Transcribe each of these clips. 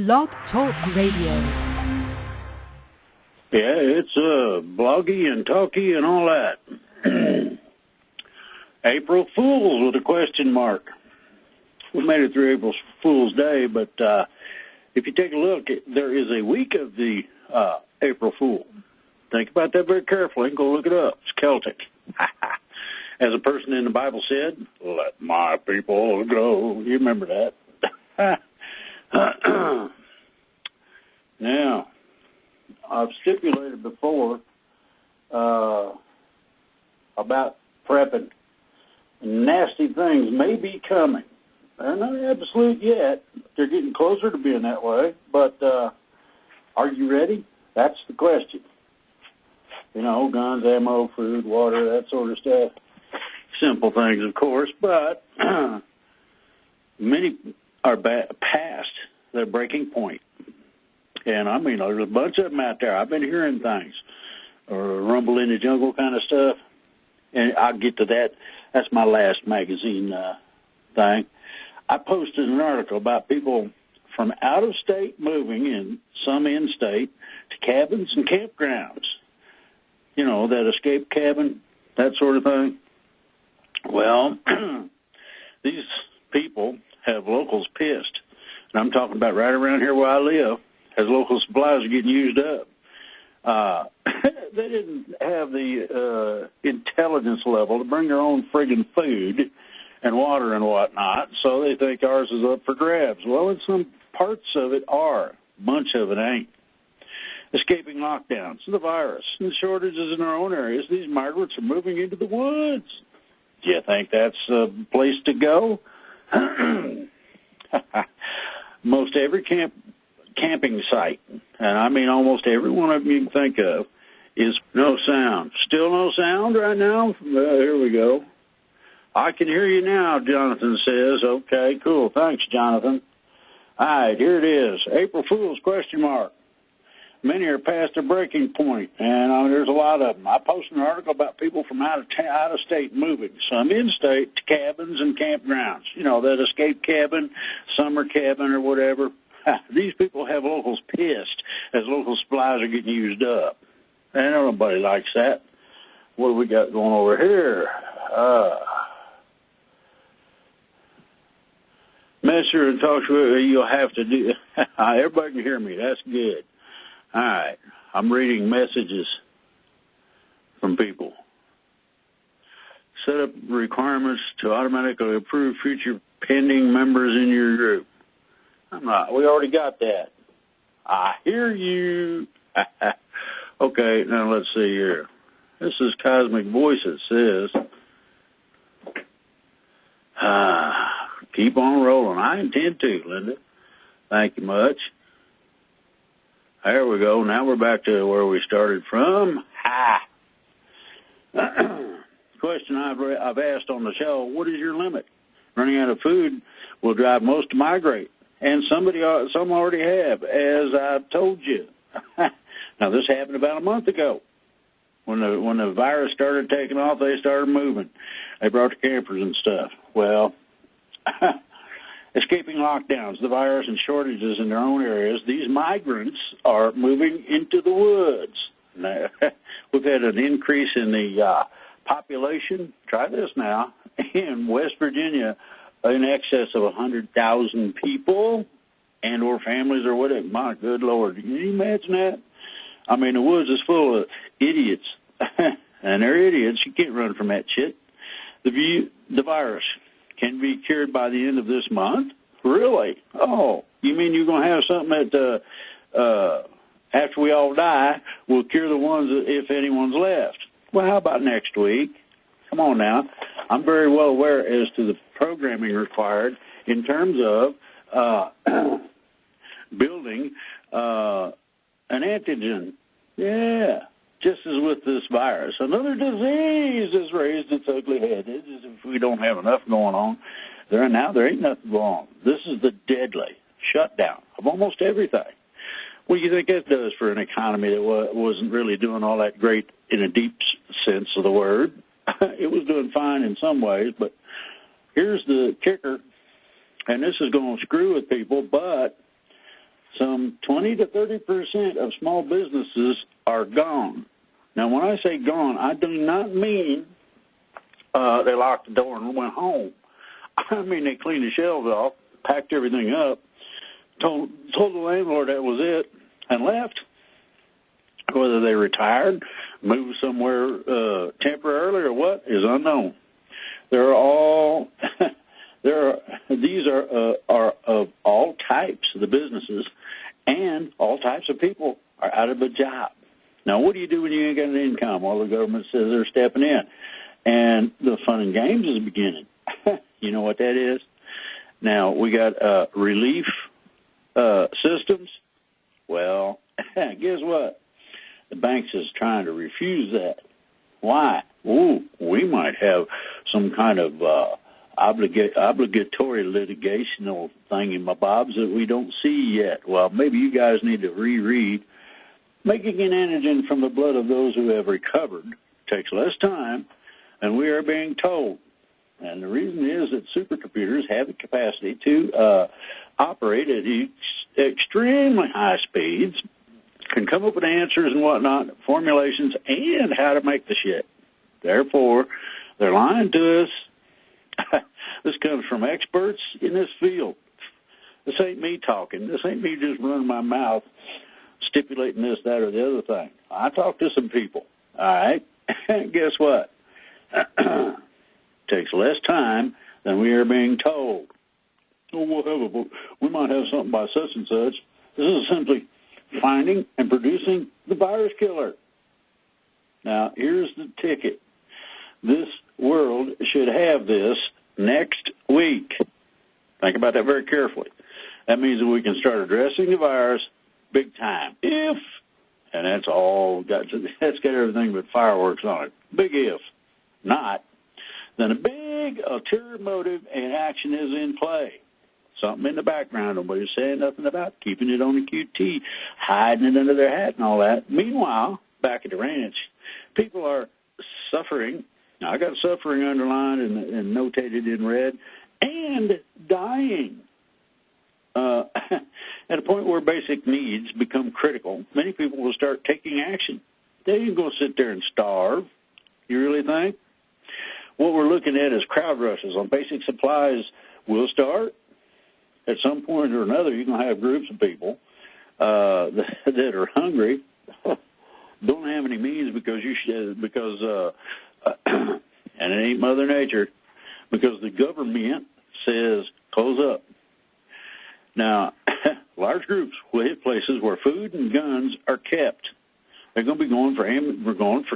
Blog Talk Radio. Yeah, it's bloggy and talky and all that. April Fools with a question mark. We made it through April Fool's Day, but if you take a look, there is a week of the April Fool. Think about that very carefully. Go look it up. It's Celtic. As a person in the Bible said, let my people go. You remember that. Now, I've stipulated before about prepping. Nasty things may be coming. They're not absolute yet. They're getting closer to being that way. But are you ready? That's the question. You know, guns, ammo, food, water, that sort of stuff. Simple things, of course, but many are past their breaking point. And, I mean, there's a bunch of them out there. I've been hearing things, or rumble in the jungle kind of stuff. And I'll get to that. That's my last magazine thing. I posted an article about people from out of state moving, and some in state, to cabins and campgrounds. You know, that escape cabin, that sort of thing. Well, these people have locals pissed. And I'm talking about right around here where I live, as local supplies are getting used up. They didn't have the intelligence level to bring their own friggin' food and water and whatnot, so they think ours is up for grabs. Well, in some parts of it are. A bunch of it ain't. Escaping lockdowns, the virus, and shortages in our own areas, these migrants are moving into the woods. Do you think that's a place to go? Most every camping site, and I mean almost every one of them you can think of, is no sound. Still no sound right now? Here we go. I can hear you now, Jonathan says. Okay, cool. Thanks, Jonathan. All right, here it is. April Fool's question mark. Many are past their breaking point, and there's a lot of them. I posted an article about people from out of state moving, some in-state to cabins and campgrounds. You know, that escape cabin, summer cabin or whatever. These people have locals pissed as local supplies are getting used up. And nobody likes that. What do we got going over here? Messenger and talk to you'll have to do. Everybody can hear me. That's good. All right. I'm reading messages from people. Set up requirements to automatically approve future pending members in your group. I'm not. We already got that. I hear you. Okay, now let's see here. This is Cosmic Voice. It says, keep on rolling. I intend to, Linda. Thank you much. There we go. Now we're back to where we started from. Question I've asked on the show, what is your limit? Running out of food will drive most to migrate. And some already have, as I've told you. Now, this happened about a month ago. When the virus started taking off, they started moving. They brought the campers and stuff. Well, escaping lockdowns, the virus, and shortages in their own areas, these migrants are moving into the woods. Now, we've had an increase in the population. Try this now. In West Virginia, in excess of 100,000 people and or families or whatever. My good Lord, can you imagine that? I mean, the woods is full of idiots, and they're idiots. You can't run from that shit. The virus can be cured by the end of this month? Really? Oh, you mean you're going to have something that after we all die will cure the ones, if anyone's left? Well, how about next week? Come on now. I'm very well aware as to the programming required in terms of building an antigen. Yeah, just as with this virus. Another disease has raised its ugly head. It's as if we don't have enough going on. There ain't nothing going on. This is the deadly shutdown of almost everything. What do you think that does for an economy that wasn't really doing all that great in a deep sense of the word? It was doing fine in some ways, but here's the kicker, and this is going to screw with people, but some 20 to 30% of small businesses are gone. Now, when I say gone, I do not mean they locked the door and went home. I mean they cleaned the shelves off, packed everything up, told the landlord that was it, and left. Whether they retired, moved somewhere temporarily or what is unknown. They're all these are of all types of the businesses, and all types of people are out of a job. Now, what do you do when you ain't got an income? Well, the government says they're stepping in, and the fun and games is beginning. You know what that is? Now, we got relief systems. Well, guess what? The banks is trying to refuse that. Why? Ooh, we might have some kind of obligatory litigational thingy-mabobs that we don't see yet. Well, maybe you guys need to reread. Making an antigen from the blood of those who have recovered takes less time, and we are being told. And the reason is that supercomputers have the capacity to operate at extremely high speeds, can come up with answers and whatnot, formulations, and how to make the shit. Therefore, they're lying to us. This comes from experts in this field. This ain't me talking. This ain't me just running my mouth, stipulating this, that, or the other thing. I talk to some people, all right? And guess what? Takes less time than we are being told. Oh, we might have something by such and such. This is simply finding and producing the virus killer. Now, here's the ticket. This world should have this next week. Think about that very carefully. That means that we can start addressing the virus big time. If, and that's got everything but fireworks on it. Big if. Not, then a big ulterior motive and action is in play. Something in the background, nobody's saying nothing about, keeping it on the QT, hiding it under their hat and all that. Meanwhile, back at the ranch, people are suffering. Now, I got suffering underlined and notated in red, and dying. At a point where basic needs become critical, many people will start taking action. They ain't going to sit there and starve. You really think? What we're looking at is crowd rushes on basic supplies will start. At some point or another, you're going to have groups of people that are hungry, don't have any means because and it ain't Mother Nature, because the government says close up. Now, large groups will hit places where food and guns are kept. They're going to be going for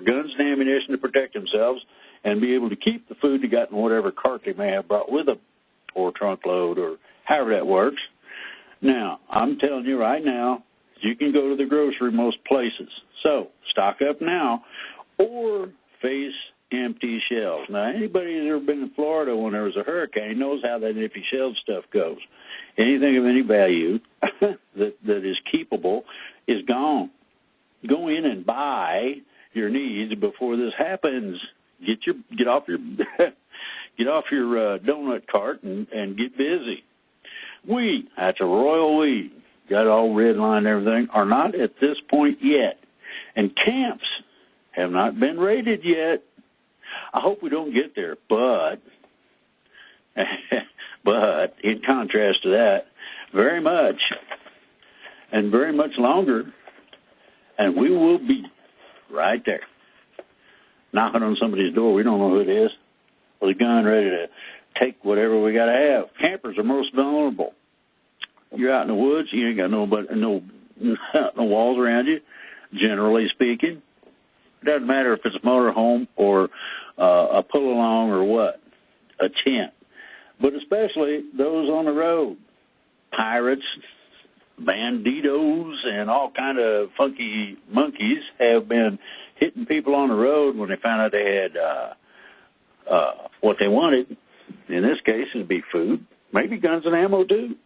guns and ammunition to protect themselves and be able to keep the food they got in whatever cart they may have brought with them, or trunk load, or however that works. Now, I'm telling you right now, you can go to the grocery most places. So, stock up now or face empty shelves. Now, anybody who's ever been in Florida when there was a hurricane knows how that empty shelf stuff goes. Anything of any value that is keepable is gone. Go in and buy your needs before this happens. Get off your donut cart and get busy. We, that's a royal we, got all red line and everything, are not at this point yet. And camps have not been raided yet. I hope we don't get there, but in contrast to that, very much longer, and we will be right there, knocking on somebody's door. We don't know who it is, with a gun ready to take whatever we got to have. Campers are most vulnerable. You're out in the woods, you ain't got no walls around you, generally speaking. It doesn't matter if it's a motorhome or a pull-along or what, a tent. But especially those on the road, pirates, banditos, and all kind of funky monkeys have been hitting people on the road when they found out they had what they wanted. In this case, it'd be food, maybe guns and ammo too.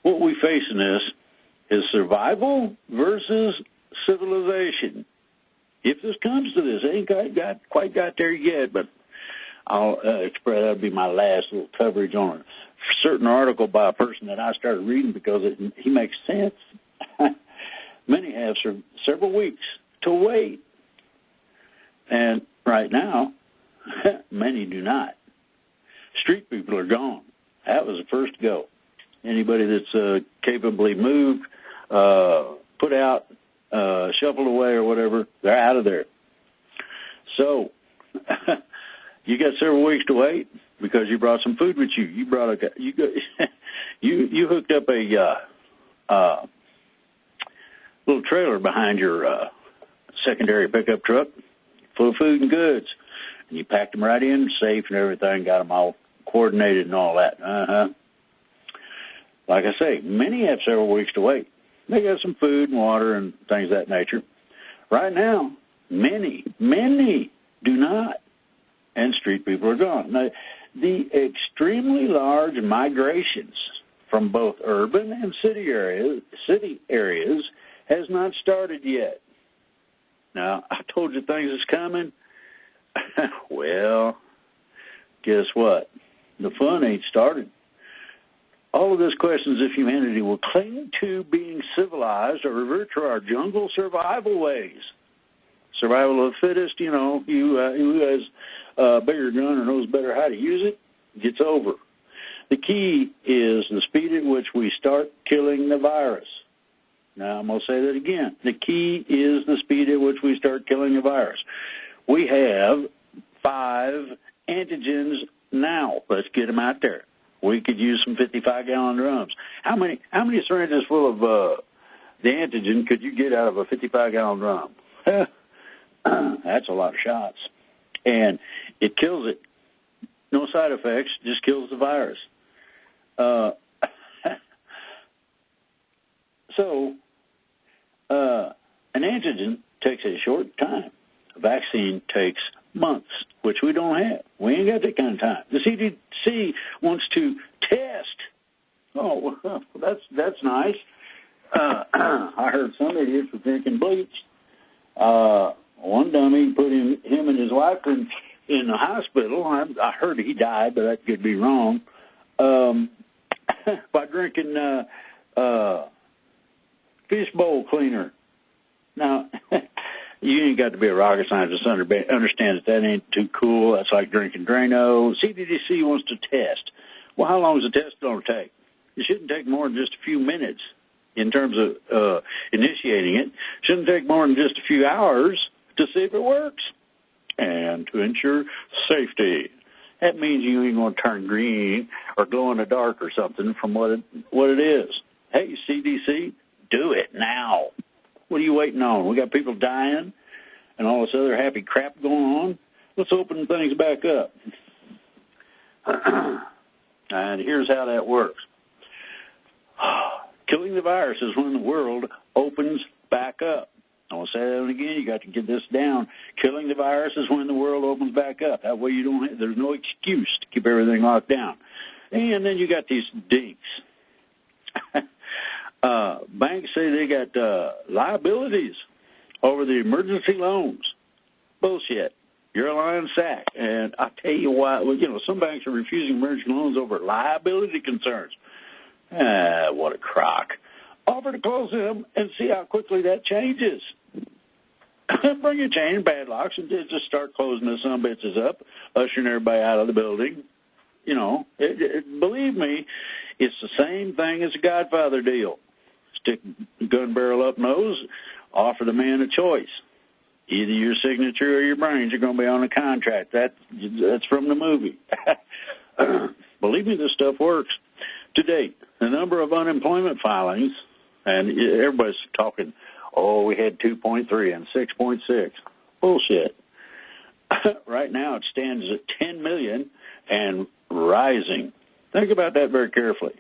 What we face in this is survival versus civilization. If this comes to this, it ain't quite got there yet, but I'll express, that'll be my last little coverage on a certain article by a person that I started reading because he makes sense. Many have several weeks to wait. And right now, many do not. Street people are gone. That was the first to go. Anybody that's capably moved, put out, shuffled away or whatever, they're out of there. So you got several weeks to wait because you brought some food with you. You hooked up a little trailer behind your secondary pickup truck full of food and goods, and you packed them right in, safe and everything, got them all coordinated and all that. Like I say, many have several weeks to wait. They got some food and water and things of that nature. Right now, many do not, and street people are gone. Now, the extremely large migrations from both urban and city areas has not started yet. Now, I told you things is coming. Well, guess what? The fun ain't started. All of this questions if humanity will cling to being civilized or revert to our jungle survival ways. Survival of the fittest, who has a bigger gun or knows better how to use it, gets over. The key is the speed at which we start killing the virus. Now, I'm going to say that again. The key is the speed at which we start killing the virus. We have 5 antigens now. Let's get them out there. We could use some 55-gallon drums. How many syringes full of the antigen could you get out of a 55-gallon drum? That's a lot of shots. And it kills it. No side effects, just kills the virus. So an antigen takes a short time. A vaccine takes months, which we don't have. We ain't got that kind of time. The CDC wants to test. Oh, well, that's nice. I heard some idiots were drinking bleach. One dummy put him and his wife in the hospital. I heard he died, but that could be wrong. By drinking fishbowl cleaner. Now, you ain't got to be a rocket scientist to understand that ain't too cool. That's like drinking Drano. CDC wants to test. Well, how long is the test going to take? It shouldn't take more than just a few minutes in terms of initiating it. It shouldn't take more than just a few hours to see if it works and to ensure safety. That means you ain't going to turn green or glow in the dark or something from what it is. Hey, CDC, do it now. What are you waiting on? We got people dying and all this other happy crap going on. Let's open things back up. And here's how that works. Killing the virus is when the world opens back up. I want to say that again. You got to get this down. Killing the virus is when the world opens back up. That way there's no excuse to keep everything locked down. And then you got these dinks. Banks say they got liabilities over the emergency loans. Bullshit. You're a lying sack. And I tell you why. Well, some banks are refusing emergency loans over liability concerns. What a crock. Offer to close them and see how quickly that changes. Bring a chain and padlocks and just start closing the some bitches up, ushering everybody out of the building. Believe me, it's the same thing as a Godfather deal. Stick gun barrel up nose, offer the man a choice. Either your signature or your brains are going to be on a contract. That's from the movie. Believe me, this stuff works. To date, the number of unemployment filings, and everybody's talking, we had 2.3 and 6.6. Bullshit. Right now it stands at 10 million and rising. Think about that very carefully.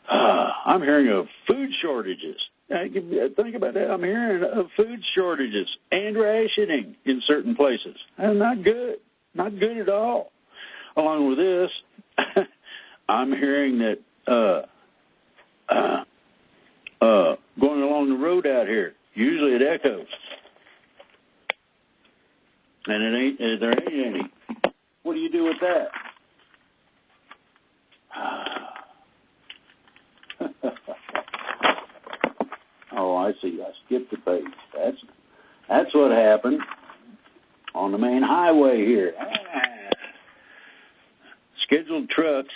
I'm hearing of food shortages. Think about that. I'm hearing of food shortages and rationing in certain places. And not good. Not good at all. Along with this, I'm hearing that going along the road out here, usually it echoes. And there ain't any. What do you do with that? Oh, I see. I skipped the page. That's what happened on the main highway here. Scheduled trucks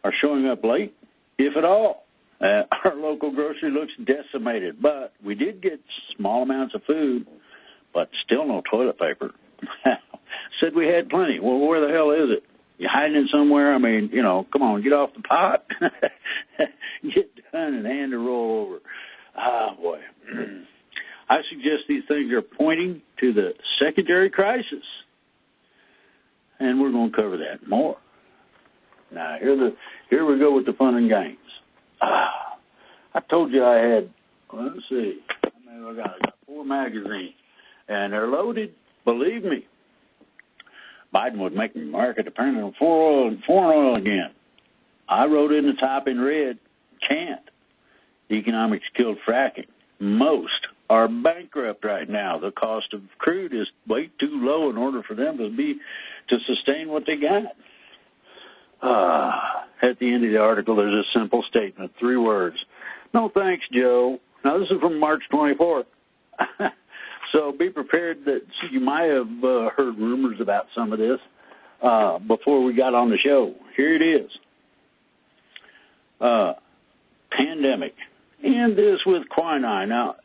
are showing up late, if at all. Our local grocery looks decimated, but we did get small amounts of food, but still no toilet paper. Said we had plenty. Well, where the hell is it? You hiding it somewhere? I mean, come on, get off the pot. Get done and hand the roll over. Ah, boy. I suggest these things are pointing to the secondary crisis, and we're going to cover that more. Now, here we go with the fun and games. I told you I had, let's see, I got 4 magazines, and they're loaded, believe me. Biden would make America dependent on foreign oil again. I wrote in the top in red, can't. Economics killed fracking. Most are bankrupt right now. The cost of crude is way too low in order for them to sustain what they got. At the end of the article, there's a simple statement, 3 words. No thanks, Joe. Now, this is from March 24th. So be prepared that you might have heard rumors about some of this before we got on the show. Here it is. Pandemic. And this with quinine. Now,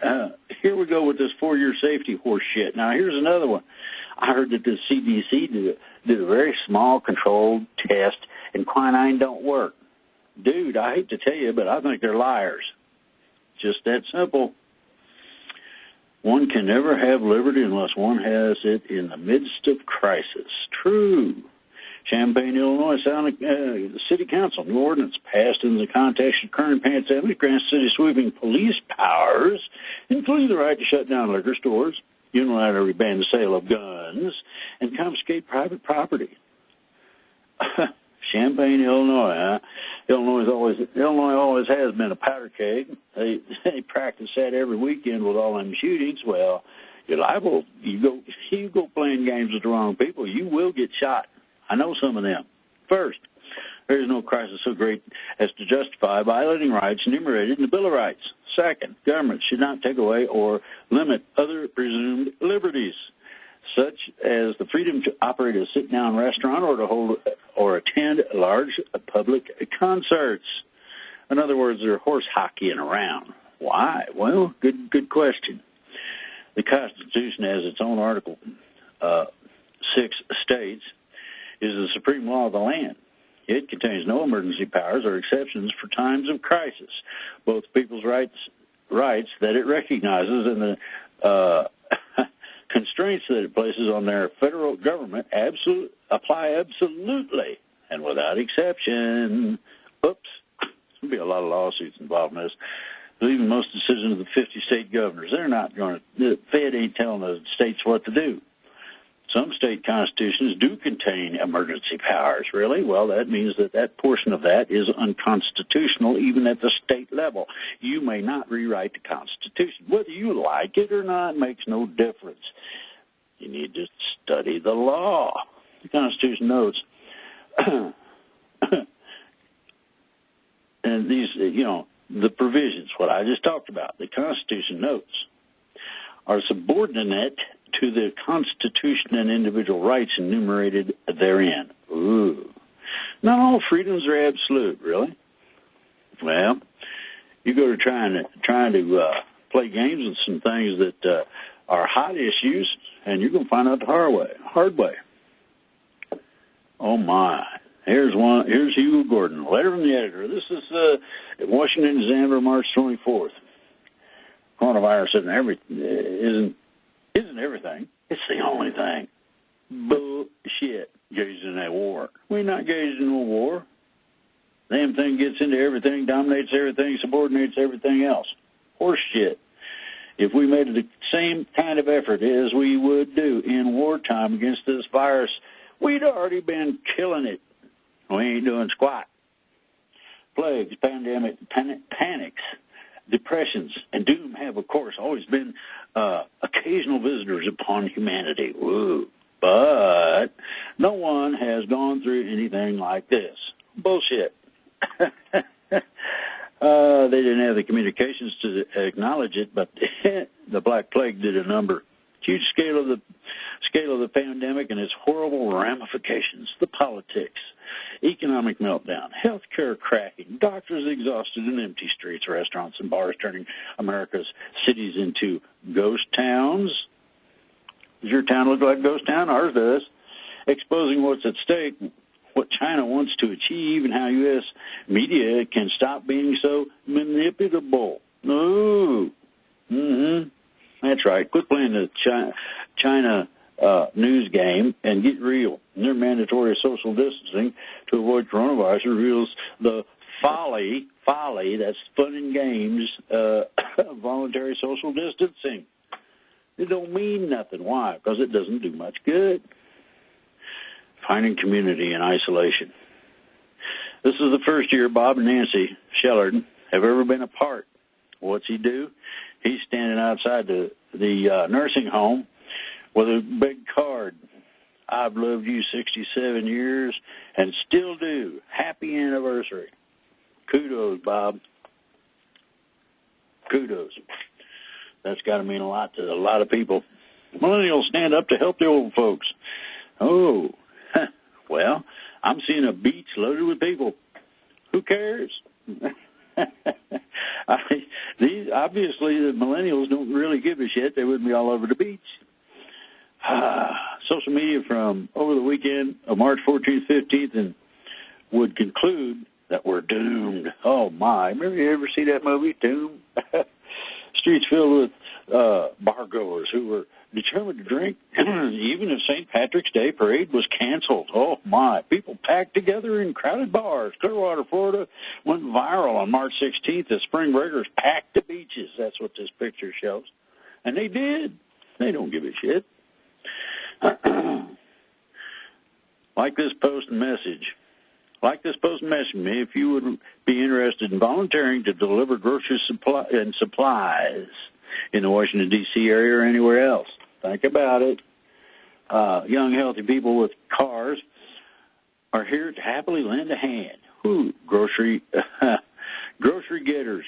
here we go with this 4-year safety horse shit. Now, here's another one. I heard that the CDC did a very small controlled test, and quinine don't work. Dude, I hate to tell you, but I think they're liars. Just that simple. One can never have liberty unless one has it in the midst of crisis. True. Champaign, Illinois, City Council, new ordinance passed in the context of current pandemic grants city sweeping police powers, including the right to shut down liquor stores, unilaterally ban the sale of guns, and confiscate private property. Champaign, Illinois, huh? Illinois always has been a powder keg. They practice that every weekend with all them shootings. Well, you're liable. You go playing games with the wrong people, you will get shot. I know some of them. First, there is no crisis so great as to justify violating rights enumerated in the Bill of Rights. Second, government should not take away or limit other presumed liberties, such as the freedom to operate a sit-down restaurant or to hold or attend large public concerts. In other words, they're horse hockeying around. Why? Well, good question. The Constitution has its own Article 6 states, is the supreme law of the land. It contains no emergency powers or exceptions for times of crisis. Both people's rights that it recognizes and the constraints that it places on their federal government apply absolutely and without exception. Oops, there'll be a lot of lawsuits involved in this. Even most decisions of the 50 state governors, the Fed ain't telling the states what to do. Some state constitutions do contain emergency powers, really. Well, that means that portion of that is unconstitutional, even at the state level. You may not rewrite the Constitution. Whether you like it or not makes no difference. You need to study the law. The Constitution notes, and these, the provisions, what I just talked about, the Constitution notes, are subordinate to the Constitution and individual rights enumerated therein. Ooh. Not all freedoms are absolute, really. Well, you go to trying to play games with some things that are hot issues, and you're going to find out the hard way. Oh, my. Here's Hugo Gordon, letter from the editor. This is Washington Examiner, March 24th. Coronavirus isn't everything. It's the only thing. Bullshit. Engaged in a war. We're not engaged in a war. Damn thing gets into everything, dominates everything, subordinates everything else. Horse shit. If we made the same kind of effort as we would do in wartime against this virus, we'd already been killing it. We ain't doing squat. Plagues, pandemic, panics, depressions, and doom have, of course, always been occasional visitors upon humanity. Woo. But no one has gone through anything like this. Bullshit. They didn't have the communications to acknowledge it, but the Black Plague did a number. Huge scale of the pandemic and its horrible ramifications, the politics, economic meltdown, healthcare cracking, doctors exhausted and empty streets, restaurants and bars turning America's cities into ghost towns. Does your town look like a ghost town? Ours does. Exposing what's at stake, what China wants to achieve, and how U.S. media can stop being so manipulable. No. That's right. Quit playing the China news game and get real. And their mandatory social distancing to avoid coronavirus reveals the folly, that's fun and games, of voluntary social distancing. It don't mean nothing. Why? Because it doesn't do much good. Finding community in isolation. This is the first year Bob and Nancy Shellard have ever been apart. What's he do? He's standing outside the nursing home with a big card. I've loved you 67 years and still do. Happy anniversary. Kudos, Bob. Kudos. That's got to mean a lot to a lot of people. Millennials stand up to help the old folks. Oh, well, I'm seeing a beach loaded with people. Who cares? Obviously, the millennials don't really give a shit. They wouldn't be all over the beach. Social media from over the weekend of March 14th, 15th, and would conclude that we're doomed. Oh, my. Remember you ever see that movie, Doomed? Streets filled with bar-goers who were determined to drink even if St. Patrick's Day parade was canceled. Oh, my. People packed together in crowded bars. Clearwater, Florida went viral on March 16th as spring breakers packed the beaches. That's what this picture shows. And they did. They don't give a shit. Like this post and message. Me if you would be interested in volunteering to deliver grocery supplies in the Washington, D.C. area or anywhere else. Think about it. Young, healthy people with cars are here to happily lend a hand. Grocery Getters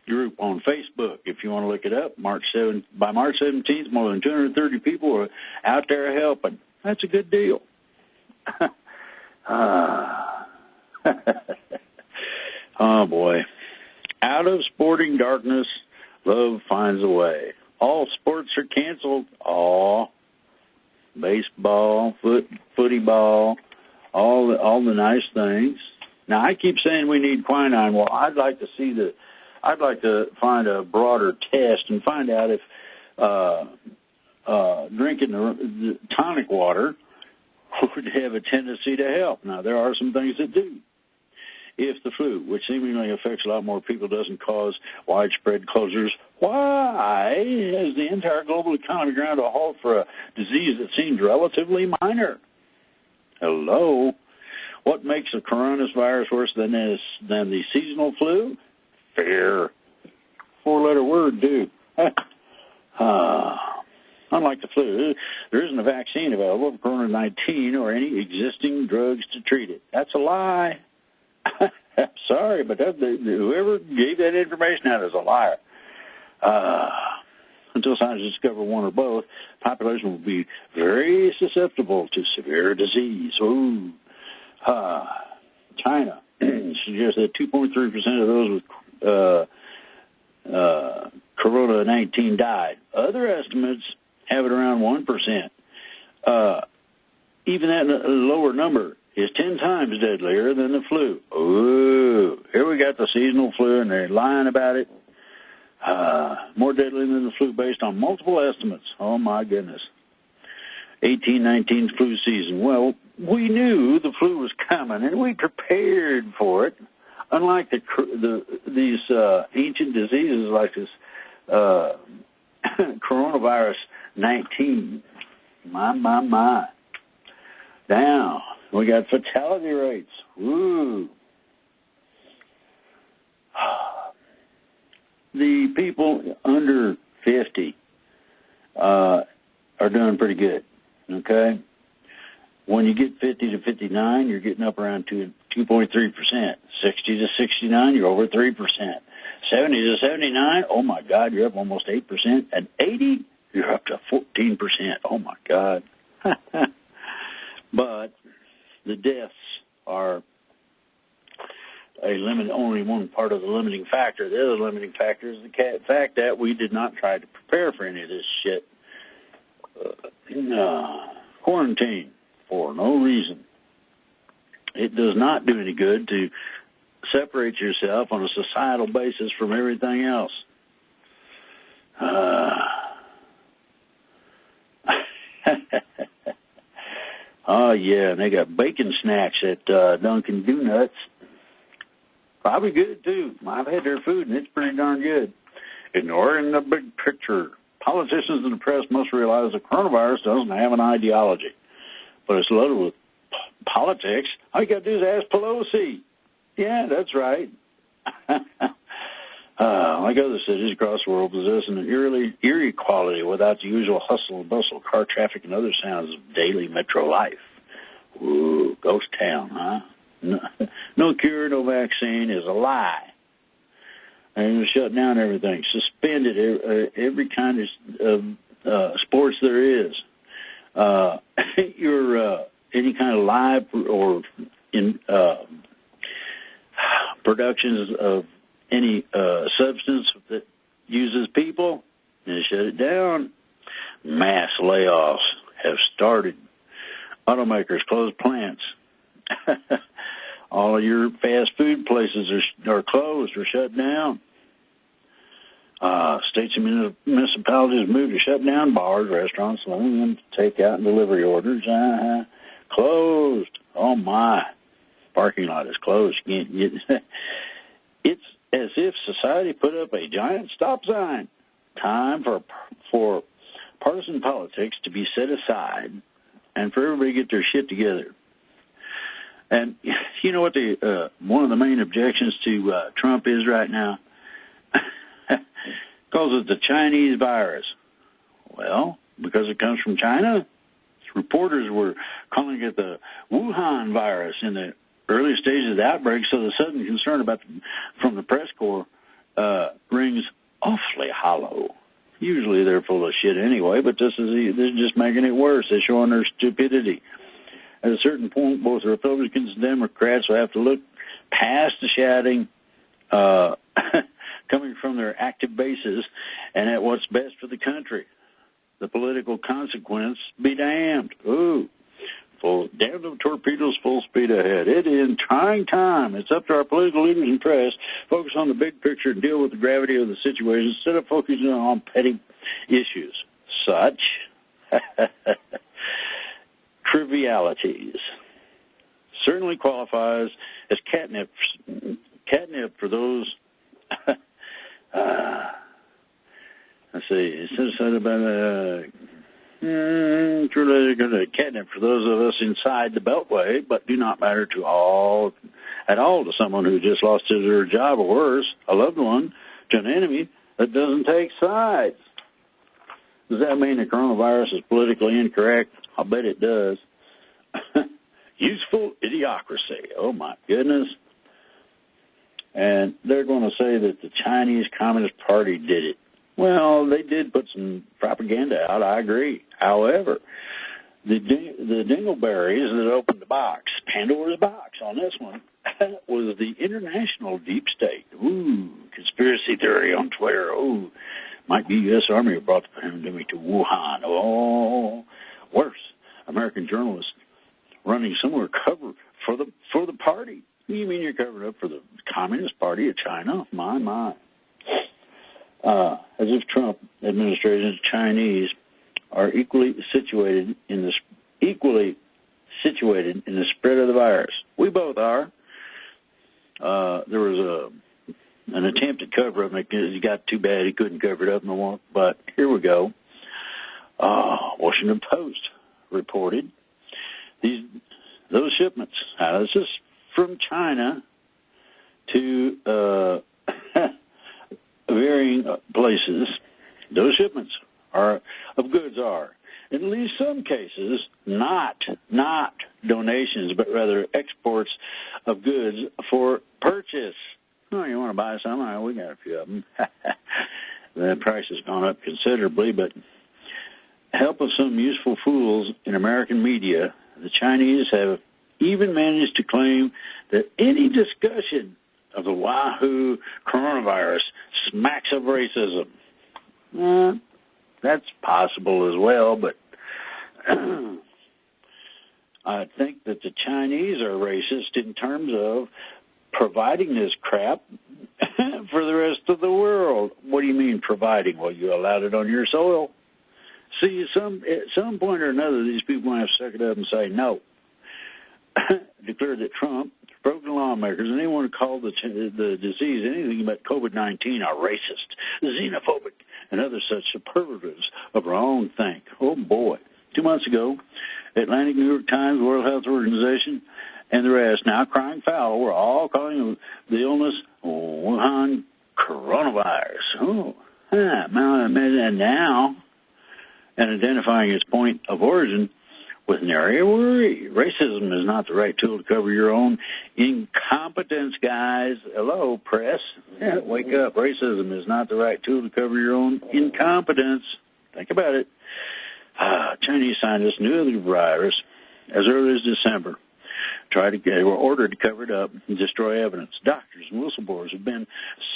group on Facebook, if you want to look it up. By March 17th, more than 230 people are out there helping. That's a good deal. Oh, boy. Out of sporting darkness, love finds a way. All sports are canceled. Baseball, footy ball, all the nice things. Now, I keep saying we need quinine. Well, I'd like to find a broader test and find out if drinking the tonic water would have a tendency to help. Now, there are some things that do. If the flu, which seemingly affects a lot more people, doesn't cause widespread closures, why has the entire global economy ground to a halt for a disease that seems relatively minor? Hello? What makes the coronavirus worse than the seasonal flu? Fear. Four-letter word, dude. Unlike the flu, there isn't a vaccine available for COVID-19 or any existing drugs to treat it. That's a lie. I'm sorry, but whoever gave that information out is a liar. Until scientists discover one or both, the population will be very susceptible to severe disease. China suggests that 2.3% of those with corona-19 died. Other estimates have it around 1%. Even that lower number is 10 times deadlier than the flu. Ooh, here we got the seasonal flu, and they're lying about it. More deadly than the flu based on multiple estimates. Oh, my goodness. 18-19 flu season. Well, we knew the flu was coming, and we prepared for it. Unlike these ancient diseases like this coronavirus 19. My. Now, we got fatality rates. Woo. The people under 50 are doing pretty good, okay? When you get 50 to 59, you're getting up around 2.3%. 60 to 69, you're over 3%. 70 to 79, oh my God, you're up almost 8%. And 80, you're up to 14%. Oh my God. But the deaths are only one part of the limiting factor. The other limiting factor is the fact that we did not try to prepare for any of this shit. Quarantine for no reason. It does not do any good to separate yourself on a societal basis from everything else. Oh, yeah, and they got bacon snacks at Dunkin' Donuts. Probably good, too. I've had their food, and it's pretty darn good. Ignoring the big picture, politicians and the press must realize the coronavirus doesn't have an ideology, but it's loaded with politics. All you got to do is ask Pelosi. Yeah, that's right. Like other cities across the world, possessing an eerie quality without the usual hustle and bustle, car traffic, and other sounds of daily metro life. Ooh, ghost town, huh? No cure, no vaccine is a lie. And shut down everything, suspended every kind of sports there is. Any kind of live or in productions of any substance that uses people, and shut it down. Mass layoffs have started. Automakers close plants. All of your fast food places are closed or shut down. States and municipalities move to shut down bars, restaurants, saloons, takeout and delivery orders. Closed. Oh, my. Parking lot is closed. You can't get. It's as if society put up a giant stop sign. Time for partisan politics to be set aside and for everybody to get their shit together. And you know what one of the main objections to Trump is right now? Calls it the Chinese virus. Well, because it comes from China? Reporters were calling it the Wuhan virus in the early stages of the outbreak, so the sudden concern from the press corps rings awfully hollow. Usually they're full of shit anyway, but they're just making it worse. They're showing their stupidity. At a certain point, both Republicans and Democrats will have to look past the shouting coming from their active bases and at what's best for the country. The political consequence be damned. Ooh. Damn them torpedoes full speed ahead. It is trying time. It's up to our political leaders and press focus on the big picture and deal with the gravity of the situation instead of focusing on petty issues. Such trivialities certainly qualifies as catnip for those. Let's see. It says about truly catnip for those of us inside the Beltway, but do not matter at all to someone who just lost their job or worse, a loved one, to an enemy that doesn't take sides. Does that mean the coronavirus is politically incorrect? I'll bet it does. Useful idiocracy. Oh, my goodness. And they're going to say that the Chinese Communist Party did it. Well, they did put some propaganda out, I agree. However, the dingleberries that opened the box, Pandora's box on this one, was the international deep state. Ooh, conspiracy theory on Twitter. Ooh, might be U.S. Army who brought the pandemic to Wuhan. Oh, worse, American journalists running similar cover for the party. You mean you're covering up for the Communist Party of China? My. As if Trump administration and Chinese are equally situated in the spread of the virus. We both are. There was an attempt to cover it, and it got too bad he couldn't cover it up no more. But here we go. Washington Post reported those shipments. This is from China to varying places. Those shipments of goods are in at least some cases, not donations, but rather exports of goods for purchase. Oh, you want to buy some? Oh, we got a few of them. The price has gone up considerably, but help of some useful fools in American media, the Chinese have even managed to claim that any discussion of the Wahoo coronavirus smacks of racism. That's possible as well, but I think that the Chinese are racist in terms of providing this crap for the rest of the world. What do you mean providing? Well, you allowed it on your soil. See, at some point or another, these people want to suck it up and say no. Declared that Trump, broken lawmakers, and anyone who called the disease anything but COVID-19 are racist, xenophobic, and other such superlatives of our own think. Oh, boy. 2 months ago, Atlantic, New York Times, World Health Organization, and the rest, now crying foul, were all calling the illness Wuhan coronavirus. Oh, and now, and identifying its point of origin with nary a worry. Racism is not the right tool to cover your own incompetence, guys. Hello, press. Yeah, wake up. Racism is not the right tool to cover your own incompetence. Think about it. Chinese scientists knew of the virus as early as December. They were ordered to cover it up and destroy evidence. Doctors and whistleblowers have been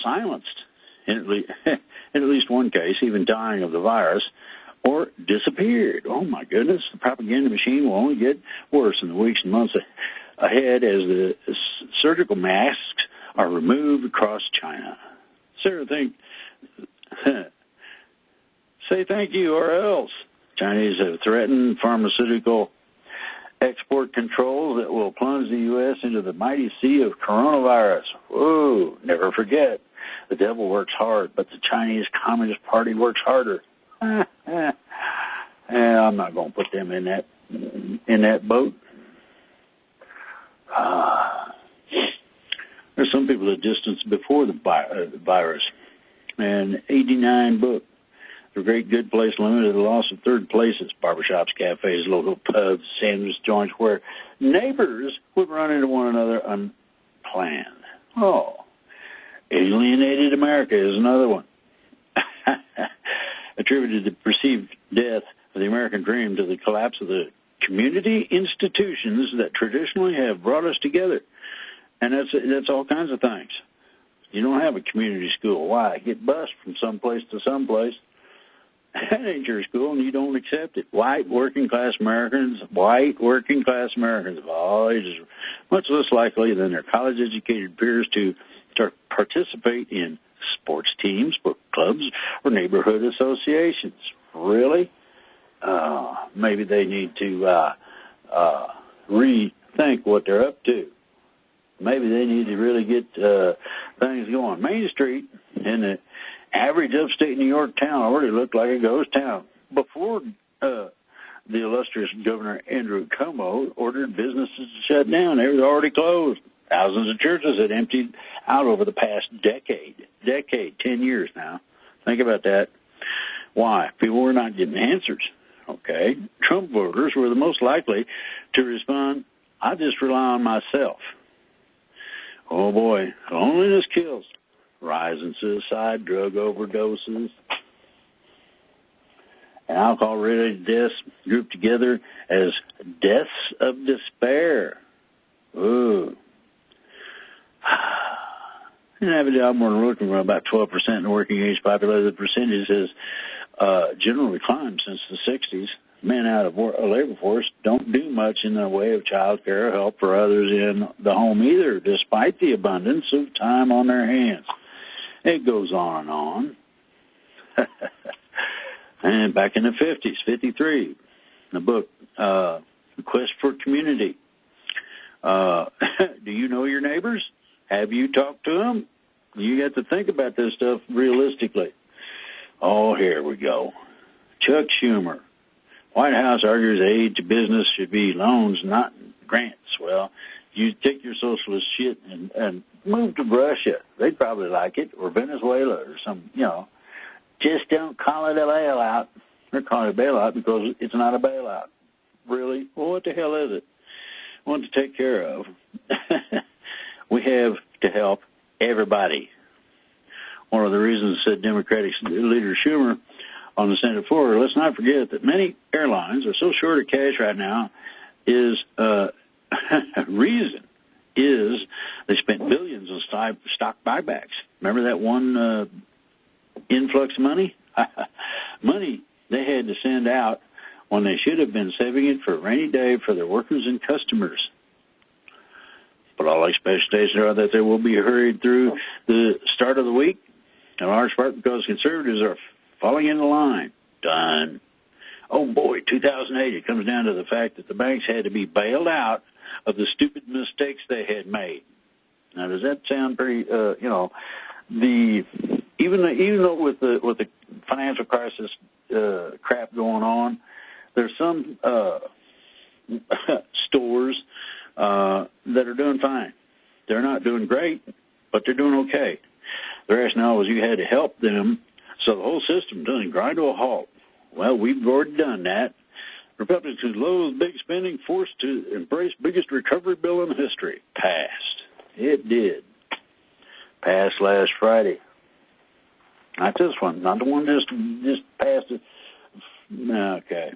silenced in at least one case, even dying of the virus, or disappeared. Oh, my goodness. The propaganda machine will only get worse in the weeks and months ahead as the surgical masks are removed across China. Say thank you or else. Chinese have threatened pharmaceutical export controls that will plunge the U.S. into the mighty sea of coronavirus. Whoa, never forget. The devil works hard, but the Chinese Communist Party works harder. I'm not going to put them in that boat. There's some people that distanced before the virus. And 89 book, The Great Good Place limited the loss of third places, barbershops, cafes, local pubs, sandwich joints where neighbors would run into one another unplanned. Oh, alienated America is another one. Attributed the perceived death of the American dream to the collapse of the community institutions that traditionally have brought us together. And that's all kinds of things. You don't have a community school. Why? Get bused from someplace to someplace. That ain't your school, and you don't accept it. White working-class Americans of all ages are much less likely than their college-educated peers to participate in sports teams, book clubs, or neighborhood associations. Really? Maybe they need to rethink what they're up to. Maybe they need to really get things going. Main Street in the average upstate New York town already looked like a ghost town before the illustrious Governor Andrew Cuomo ordered businesses to shut down. They were already closed. Thousands of churches had emptied out over the past decade, 10 years now. Think about that. Why? People were not getting answers. Okay. Trump voters were the most likely to respond, I just rely on myself. Oh, boy. Loneliness kills. Rise in suicide, drug overdoses, and alcohol-related deaths grouped together as deaths of despair. Ooh. And average Alborn working for about 12% in the working age population. The percentage has generally climbed since the 60s. Men out of a labor force don't do much in the way of child care or help for others in the home either, despite the abundance of time on their hands. It goes on and on. And back in the 50s, 53, the book, Quest for Community. Do you know your neighbors? Have you talked to them? You got to think about this stuff realistically. Oh, here we go. Chuck Schumer. White House argues aid to business should be loans, not grants. Well, you take your socialist shit and move to Russia. They'd probably like it, or Venezuela or some, Just don't call it a bailout. They're calling it a bailout because it's not a bailout. Really? Well, what the hell is it? What to take care of? We have to help everybody. One of the reasons, said Democratic leader Schumer on the Senate floor, let's not forget that many airlines are so short of cash right now is reason is they spent billions on stock buybacks. Remember that one influx of money? Money they had to send out when they should have been saving it for a rainy day for their workers and customers. But all expectations are that they will be hurried through the start of the week, in large part because conservatives are falling into line. Done. Oh, boy, 2008, it comes down to the fact that the banks had to be bailed out of the stupid mistakes they had made. Now, does that sound pretty, even though with the financial crisis crap going on, there's some stores that are doing fine. They're not doing great, but they're doing okay. The rationale was you had to help them so the whole system doesn't grind to a halt. Well, we've already done that. Republicans who loathe big spending forced to embrace biggest recovery bill in history. Passed. It did. Passed last Friday. Not this one. Not the one just passed it. Okay.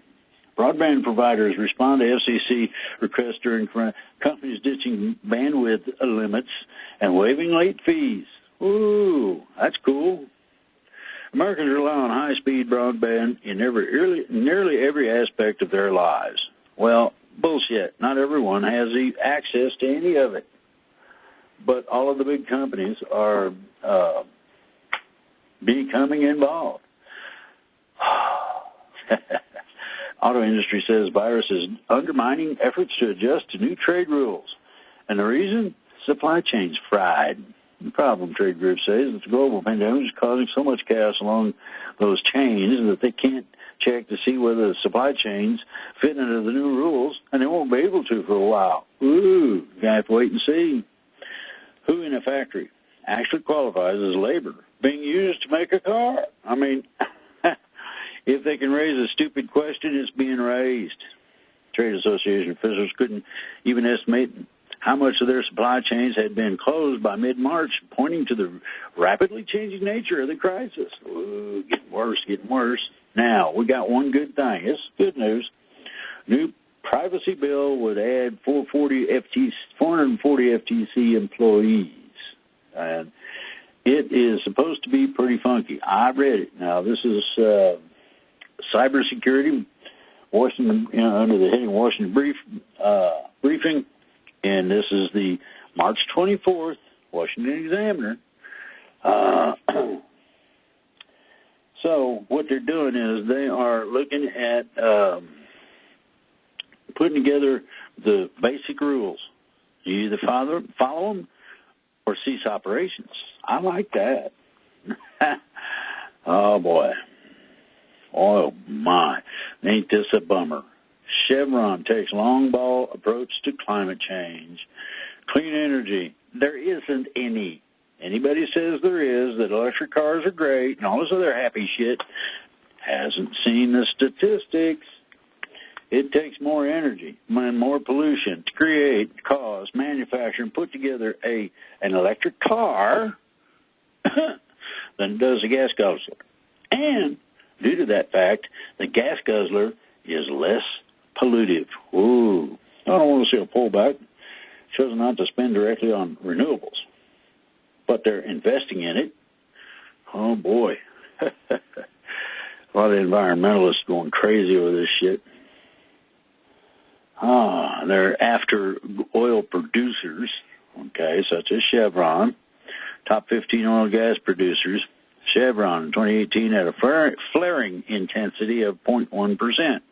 Broadband providers respond to FCC requests during companies ditching bandwidth limits and waiving late fees. Ooh, that's cool. Americans rely on high-speed broadband in nearly every aspect of their lives. Well, bullshit. Not everyone has access to any of it. But all of the big companies are becoming involved. Auto industry says virus is undermining efforts to adjust to new trade rules. And the reason? Supply chains fried. The problem, trade group says, is the global pandemic is causing so much chaos along those chains that they can't check to see whether the supply chains fit into the new rules, and they won't be able to for a while. Ooh, you have to wait and see. Who in a factory actually qualifies as labor being used to make a car? I mean, if they can raise a stupid question, it's being raised. Trade association officials couldn't even estimate how much of their supply chains had been closed by mid-March, pointing to the rapidly changing nature of the crisis. Ooh, getting worse. Now, we got one good thing. It's good news. New privacy bill would add 440 FTC employees. And it is supposed to be pretty funky. I read it. Now, this is cybersecurity, Washington, under the heading Washington Briefing. And this is the March 24th Washington Examiner. So what they're doing is they are looking at putting together the basic rules. You either follow them or cease operations. I like that. Oh, boy. Oh, my. Ain't this a bummer? Chevron takes long ball approach to climate change. Clean energy, there isn't any. Anybody says there is, that electric cars are great and all this other happy shit, hasn't seen the statistics. It takes more energy and more pollution to create, cause, manufacture, and put together an electric car than it does a gas guzzler. And due to that fact, the gas guzzler is less pollutive. Ooh, I don't want to see a pullback. Chosen not to spend directly on renewables, but they're investing in it. Oh, boy. A lot of environmentalists going crazy over this shit. They're after oil producers, okay, such as Chevron, top 15 oil and gas producers. Chevron in 2018 had a flaring intensity of 0.1%.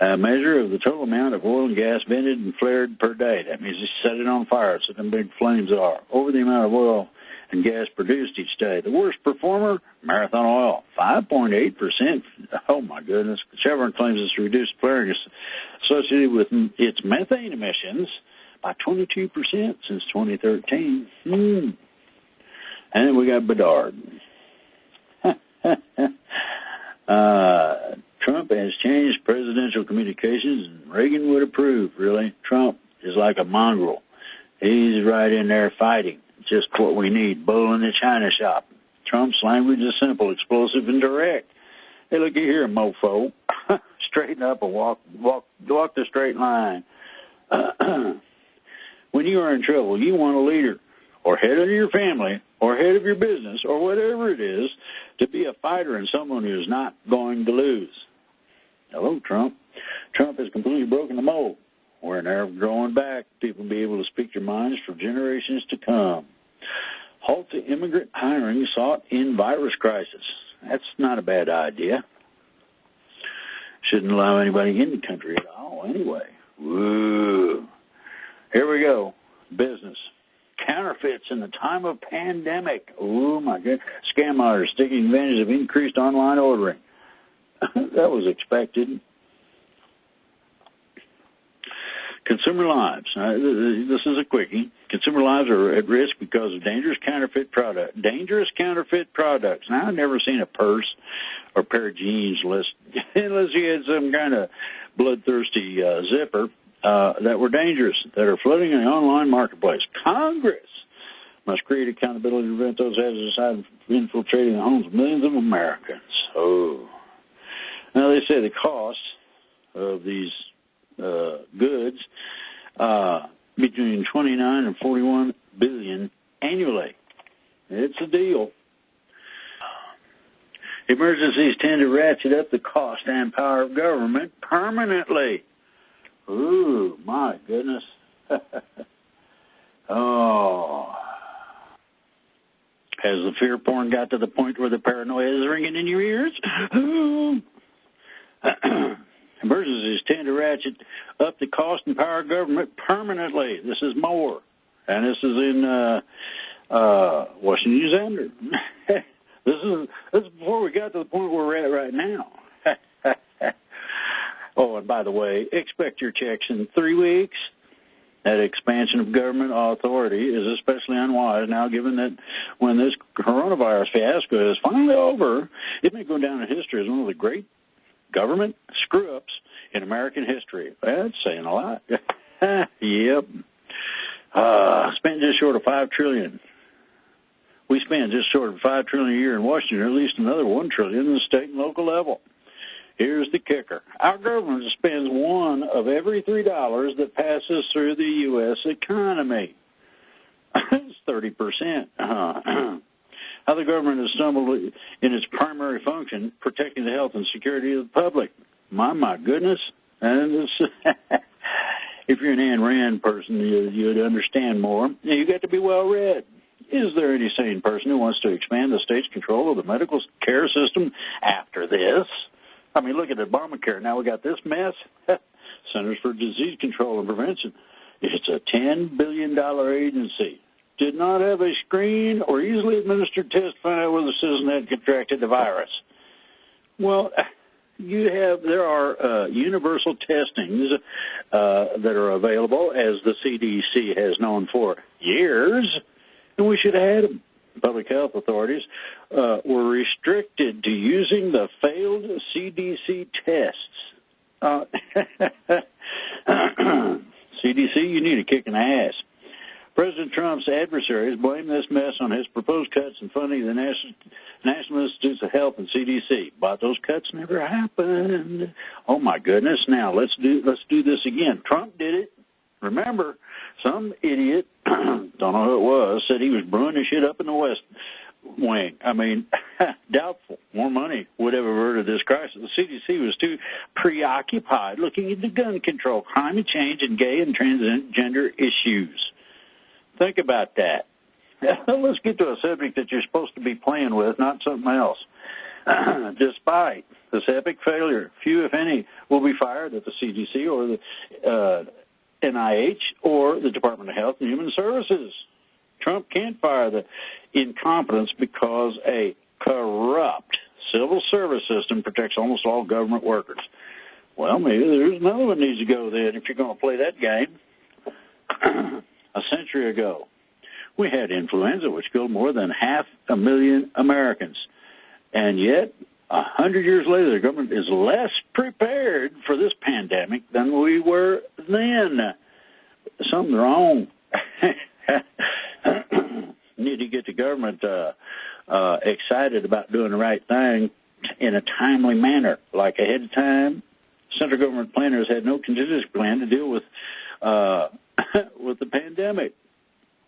A measure of the total amount of oil and gas vented and flared per day. That means you set it on fire, so them big flames are. Over the amount of oil and gas produced each day. The worst performer, Marathon Oil, 5.8%. Oh, my goodness. Chevron claims it's reduced flaring associated with its methane emissions by 22% since 2013. And then we got Bedard. Trump has changed presidential communications, and Reagan would approve, really. Trump is like a mongrel. He's right in there fighting. Just what we need, bull in the china shop. Trump's language is simple, explosive, and direct. Hey, looky here, mofo. Straighten up and walk the straight line. When you are in trouble, you want a leader, or head of your family, or head of your business, or whatever it is, to be a fighter and someone who is not going to lose. Hello, Trump. Trump has completely broken the mold. We're never going back. People will be able to speak their minds for generations to come. Halt the immigrant hiring sought in virus crisis. That's not a bad idea. Shouldn't allow anybody in the country at all anyway. Woo. Here we go. Business. Counterfeits in the time of pandemic. Oh, my goodness. Scam artists taking advantage of increased online ordering. That was expected. Consumer lives. This is a quickie. Consumer lives are at risk because of dangerous counterfeit products. Dangerous counterfeit products. Now, I've never seen a purse or pair of jeans unless you had some kind of bloodthirsty zipper that were dangerous, that are flooding in the online marketplace. Congress must create accountability to prevent those hazardous items from infiltrating the homes of millions of Americans. Oh. Now, they say the cost of these goods between 29 and 41 billion annually. It's a deal. Emergencies tend to ratchet up the cost and power of government permanently. Ooh, my goodness. Oh. Has the fear porn got to the point where the paranoia is ringing in your ears? Emergencies tend to ratchet up the cost and power of government permanently. This is more. And this is in Washington, Xander. This is before we got to the point where we're at right now. Oh, and by the way, expect your checks in 3 weeks. That expansion of government authority is especially unwise now, given that when this coronavirus fiasco is finally over, it may go down in history as one of the great government screw-ups in American history. That's saying a lot. Yep. Spent just short of $5 trillion. We spend just short of $5 trillion a year in Washington, or at least another $1 trillion in the state and local level. Here's the kicker. Our government spends one of every $3 that passes through the U.S. economy. It's 30%. How the government has stumbled in its primary function, protecting the health and security of the public. My goodness. And if you're an Ayn Rand person, you'd understand more. You got to be well-read. Is there any sane person who wants to expand the state's control of the medical care system after this? I mean, look at Obamacare. Now we got this mess. Centers for Disease Control and Prevention. It's a $10 billion agency. Did not have a screen or easily administered test to find out whether the citizen had contracted the virus. Well, there are universal testings that are available, as the CDC has known for years, and we should have had them. Public health authorities were restricted to using the failed CDC tests. CDC, you need a kick in the ass. President Trump's adversaries blame this mess on his proposed cuts in funding of the National Institutes of Health and CDC. But those cuts never happened. Oh, my goodness. Now, let's do this again. Trump did it. Remember, some idiot, don't know who it was, said he was brewing the shit up in the West Wing. I mean, doubtful. More money would have averted this crisis. The CDC was too preoccupied looking into gun control, climate change, and gay and transgender issues. Think about that. Let's get to a subject that you're supposed to be playing with, not something else. Despite this epic failure, few, if any, will be fired at the CDC or the NIH or the Department of Health and Human Services. Trump can't fire the incompetence because a corrupt civil service system protects almost all government workers. Well, maybe there's another one needs to go then if you're going to play that game. A century ago, we had influenza, which killed more than 500,000 Americans. And yet, 100 years later, the government is less prepared for this pandemic than we were then. Something's wrong. Need to get the government excited about doing the right thing in a timely manner, like ahead of time. Central government planners had no contingency plan to deal with the pandemic.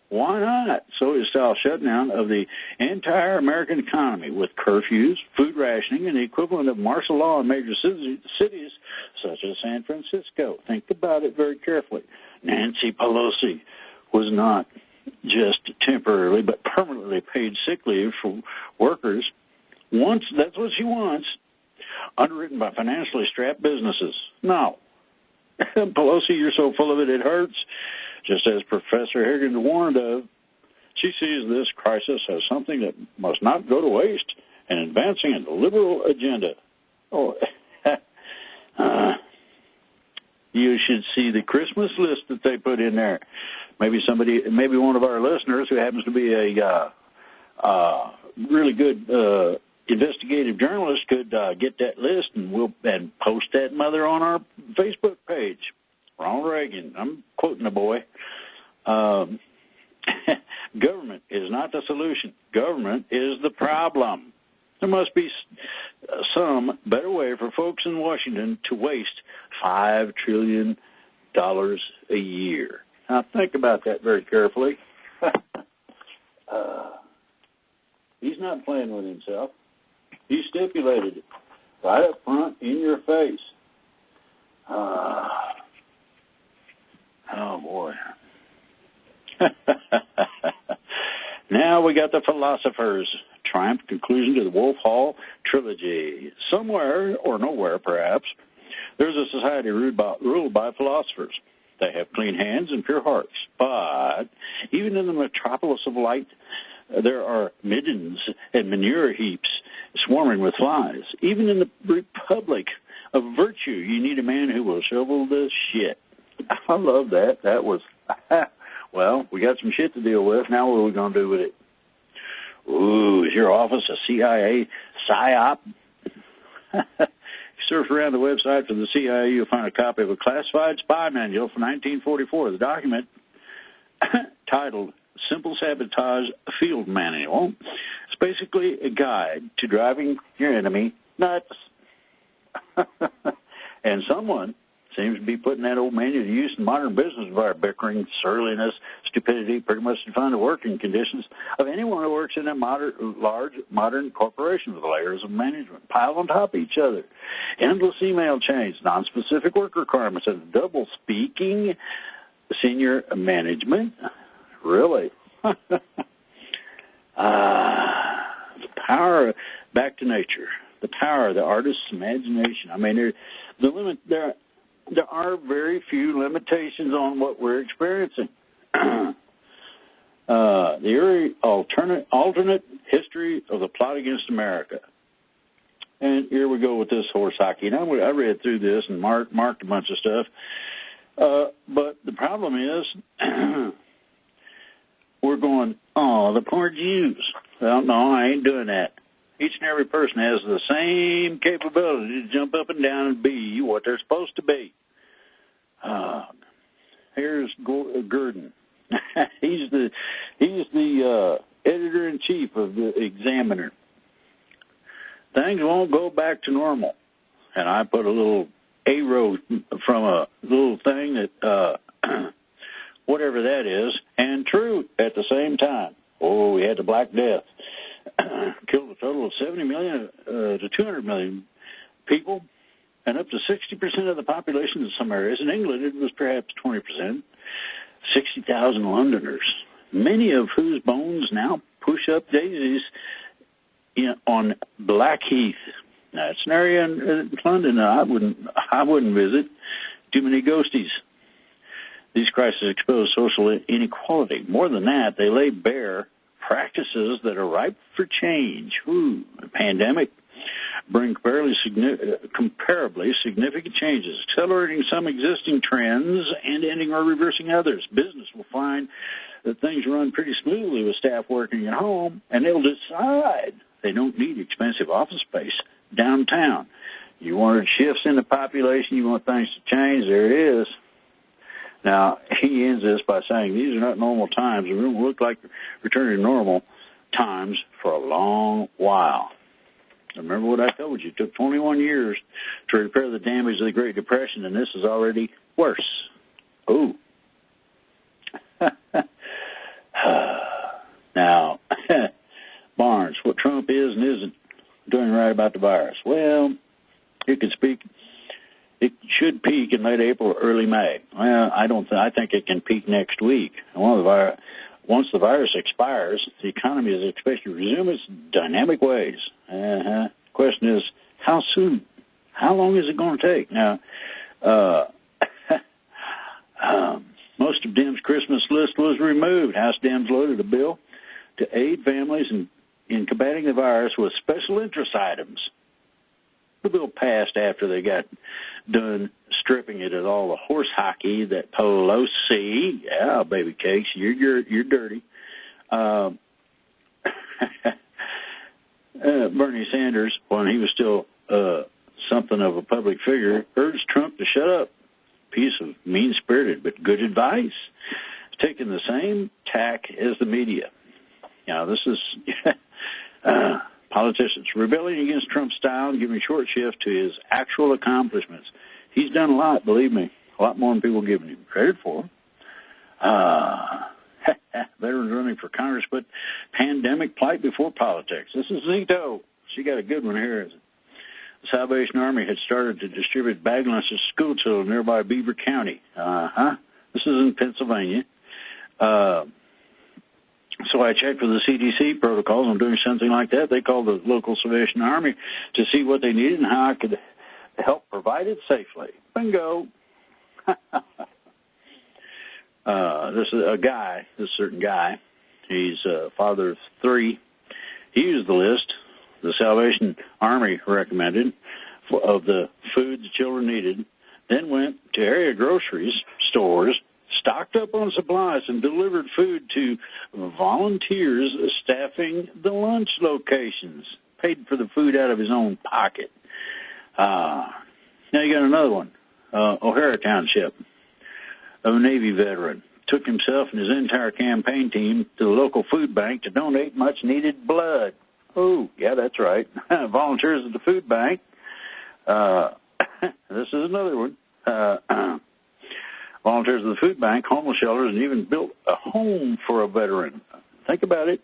Why not? Soviet-style shutdown of the entire American economy with curfews, food rationing, and the equivalent of martial law in major cities such as San Francisco. Think about it very carefully. Nancy Pelosi was not just temporarily but permanently paid sick leave for workers. Once that's what she wants, underwritten by financially strapped businesses. No. Pelosi, you're so full of it, it hurts. Just as Professor Higgins warned of, she sees this crisis as something that must not go to waste in advancing a liberal agenda. Oh, you should see the Christmas list that they put in there. Maybe one of our listeners who happens to be a really good investigative journalist could get that list and post that mother on our Facebook page. Ronald Reagan, I'm quoting the boy. Government is not the solution. Government is the problem. There must be some better way for folks in Washington to waste $5 trillion a year. Now, think about that very carefully. He's not playing with himself. He stipulated it right up front in your face. Oh, boy. Now we got the philosophers. Triumph conclusion to the Wolf Hall trilogy. Somewhere, or nowhere perhaps, there's a society ruled by philosophers. They have clean hands and pure hearts. But even in the metropolis of light, there are middens and manure heaps swarming with flies. Even in the republic of virtue, you need a man who will shovel the shit. I love that. That was, well, we got some shit to deal with. Now what are we going to do with it? Ooh, is your office a CIA PSYOP? Surf around the website for the CIA, you'll find a copy of a classified spy manual from 1944. The document, titled Simple Sabotage Field Manual, is basically a guide to driving your enemy nuts. And someone seems to be putting that old manual to use in modern business via bickering, surliness, stupidity, pretty much define the working conditions of anyone who works in a large modern corporation with layers of management piled on top of each other. Endless email chains, non-specific work requirements, and double-speaking senior management. Really? The power, back to nature, the power of the artist's imagination. I mean, there are very few limitations on what we're experiencing. The eerie alternate history of the plot against America. And here we go with this horse hockey. Now, I read through this and marked a bunch of stuff. But the problem is we're going, oh, the poor Jews. Well, no, I ain't doing that. Each and every person has the same capability to jump up and down and be what they're supposed to be. Here's Gurdon. He's the editor-in-chief of the Examiner. Things won't go back to normal. And I put a little arrow from a little thing that, whatever that is, and true at the same time. Oh, we had the Black Death. Killed a total of 70 million to 200 million people, and up to 60% of the population in some areas. In England, it was perhaps 20%, 60,000 Londoners, many of whose bones now push up daisies on Blackheath. Now, it's an area in London I wouldn't visit. Too many ghosties. These crises expose social inequality. More than that, they lay bare practices that are ripe for change. The pandemic bring comparably significant changes, accelerating some existing trends and ending or reversing others. Business will find that things run pretty smoothly with staff working at home, and they'll decide they don't need expensive office space. downtown. You wanted shifts in the population. You want things to change. There it is. Now, he ends this by saying, these are not normal times. It won't look like returning to normal times for a long while. Remember what I told you. It took 21 years to repair the damage of the Great Depression, and this is already worse. Ooh. Now, Barnes, what Trump is and isn't doing right about the virus. Well, it should peak in late April or early May. Well, I think it can peak next week. Once the virus expires, the economy is expected to resume its dynamic ways. Question is, how soon? How long is it going to take? Now, most of Dem's Christmas list was removed. House Dems loaded a bill to aid families in combating the virus with special interest items. The bill passed after they got done stripping it of all the horse hockey that Pelosi, yeah, baby cakes, you're dirty. Bernie Sanders, when he was still something of a public figure, urged Trump to shut up. Piece of mean-spirited but good advice. Taking the same tack as the media. Now, this is politicians rebelling against Trump's style and giving short shift to his actual accomplishments. He's done a lot, believe me, a lot more than people give him credit for. Veterans running for Congress, but pandemic plight before politics. This is Zito. She got a good one here. The Salvation Army had started to distribute bag lunches to school children in nearby Beaver County. This is in Pennsylvania. So I checked with the CDC protocols on doing something like that. They called the local Salvation Army to see what they needed and how I could help provide it safely. Bingo. This is a guy, this certain guy. He's a father of 3. He used the list the Salvation Army recommended of the food the children needed, then went to area groceries stores, stocked up on supplies, and delivered food to volunteers staffing the lunch locations, paid for the food out of his own pocket. Now you got another one. O'Hara Township, a Navy veteran, took himself and his entire campaign team to the local food bank to donate much-needed blood. Oh, yeah, that's right. Volunteers at the food bank. This is another one. Volunteers at the food bank, homeless shelters, and even built a home for a veteran. Think about it.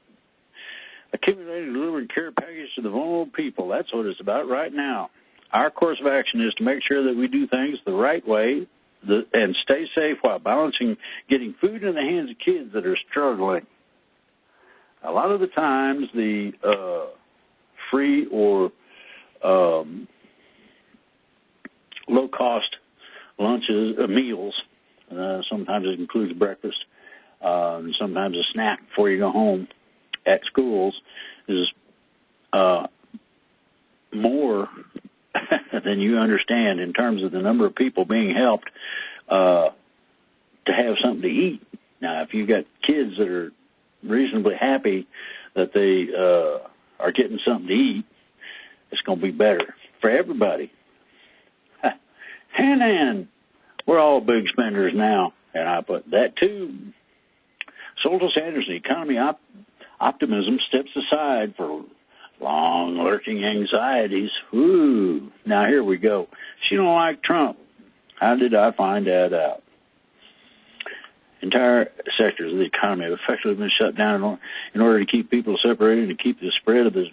Accumulating, delivering care package to the vulnerable people. That's what it's about right now. Our course of action is to make sure that we do things the right way and stay safe while balancing getting food in the hands of kids that are struggling. A lot of the times, the free or low-cost lunches, meals, sometimes it includes breakfast, and sometimes a snack before you go home at schools, is more than you understand in terms of the number of people being helped to have something to eat. Now, if you've got kids that are reasonably happy that they are getting something to eat, it's going to be better for everybody. Hanan, we're all big spenders now, and I put that too. Soltis Anderson, economy optimism steps aside for long lurking anxieties. Ooh, now here we go. She don't like Trump. How did I find that out? Entire sectors of the economy have effectively been shut down in order to keep people separated and to keep the spread of this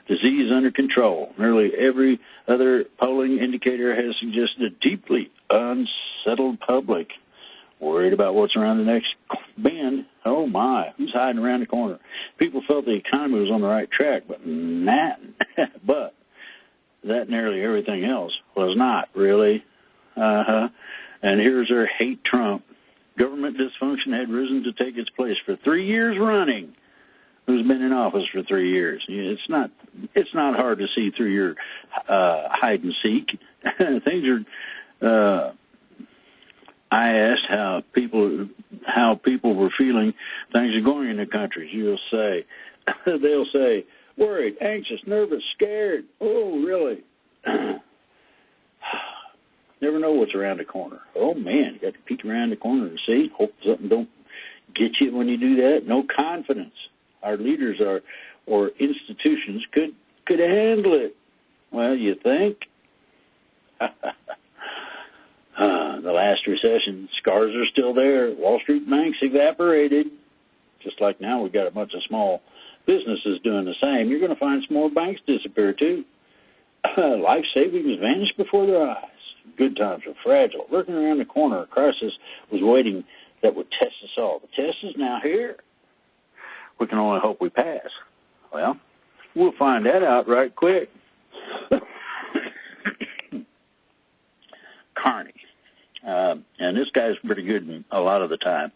disease under control. Nearly every other polling indicator has suggested a deeply unsettled public, worried about what's around the next bend. Oh, my, who's hiding around the corner? People felt the economy was on the right track, but that nearly everything else was not, really. And here's her hate Trump. Government dysfunction had risen to take its place for 3 years running. Who's been in office for 3 years? It's not hard to see through your hide and seek. Things are. I asked how people were feeling. Things are going in the countries. They'll say, Worried, anxious, nervous, scared. Oh, really? Never know what's around the corner. Oh, man, you got to peek around the corner and see. Hope something don't get you when you do that. No confidence. Our leaders or institutions could handle it. Well, you think? The last recession, scars are still there. Wall Street banks evaporated. Just like now we've got a bunch of small businesses doing the same. You're going to find some more banks disappear, too. Life savings vanished before their eyes. Good times are fragile. Lurking around the corner, a crisis was waiting that would test us all. The test is now here. We can only hope we pass. Well, we'll find that out right quick. Carney. And this guy's pretty good a lot of the time.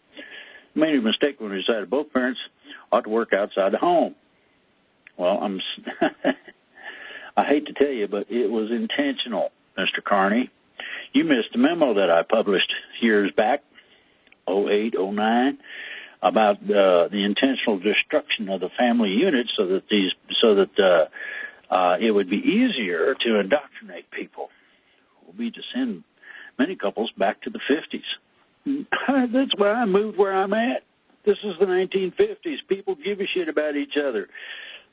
Made a mistake when he decided both parents ought to work outside the home. Well, I hate to tell you, but it was intentional, Mr. Carney. You missed a memo that I published years back, 08, 09, about the intentional destruction of the family unit so that it would be easier to indoctrinate people. It will be to send many couples back to the 50s. That's why I moved where I'm at. This is the 1950s. People give a shit about each other.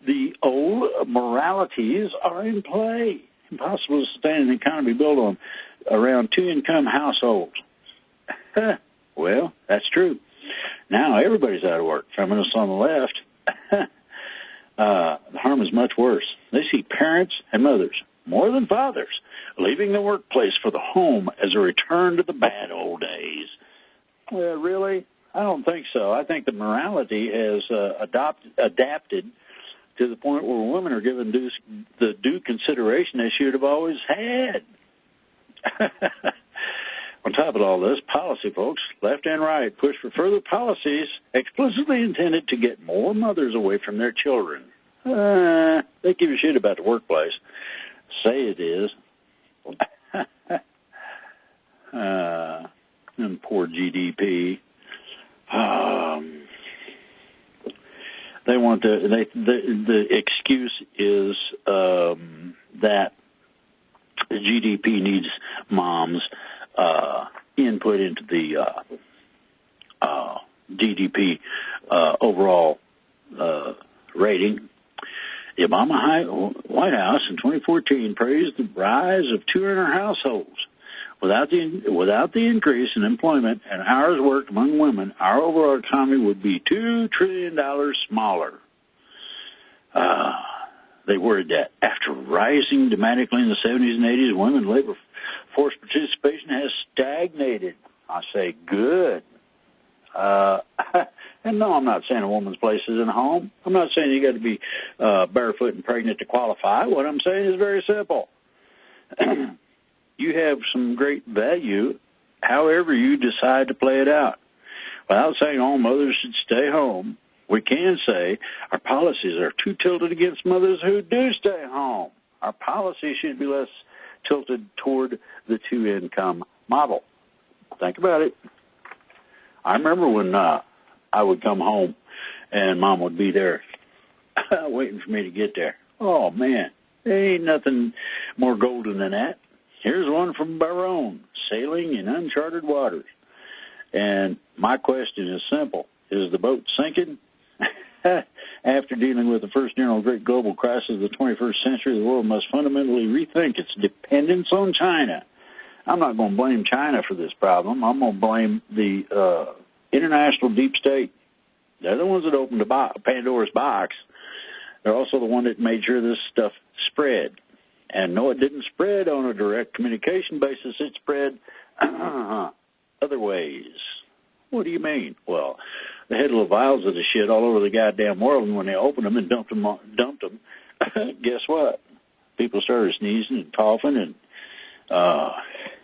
The old moralities are in play. Impossible to sustain an economy built on around two-income households. Well, that's true. Now everybody's out of work. Feminists on the left. The harm is much worse. They see parents and mothers, more than fathers, leaving the workplace for the home as a return to the bad old days. Well, really? I don't think so. I think the morality has adapted to the point where women are given the due consideration they should have always had. On top of all this, policy folks, left and right, push for further policies explicitly intended to get more mothers away from their children. They give a shit about the workplace. Say it is. And poor GDP. They want the excuse is that the GDP needs moms input into the GDP overall rating. The Obama White House in 2014 praised the rise of two-earner households. Without the increase in employment and hours worked among women, our overall economy would be $2 trillion smaller. They worried that after rising dramatically in the 70s and 80s, women's labor force participation has stagnated. I say good. And no, I'm not saying a woman's place is in a home. I'm not saying you got to be barefoot and pregnant to qualify. What I'm saying is very simple. You have some great value, however you decide to play it out. Without saying all mothers should stay home, we can say our policies are too tilted against mothers who do stay home. Our policy should be less tilted toward the two-income model. Think about it. I remember when I would come home and Mom would be there waiting for me to get there. Oh, man, there ain't nothing more golden than that. Here's one from Barone, sailing in uncharted waters. And my question is simple. Is the boat sinking? After dealing with the first great global crisis of the 21st century, the world must fundamentally rethink its dependence on China. I'm not going to blame China for this problem. I'm going to blame the international deep state. They're the ones that opened the Pandora's box. They're also the one that made sure this stuff spread. And no, it didn't spread on a direct communication basis. It spread other ways. What do you mean? Well, they had little vials of the shit all over the goddamn world, and when they opened them and dumped them, guess what? People started sneezing and coughing, and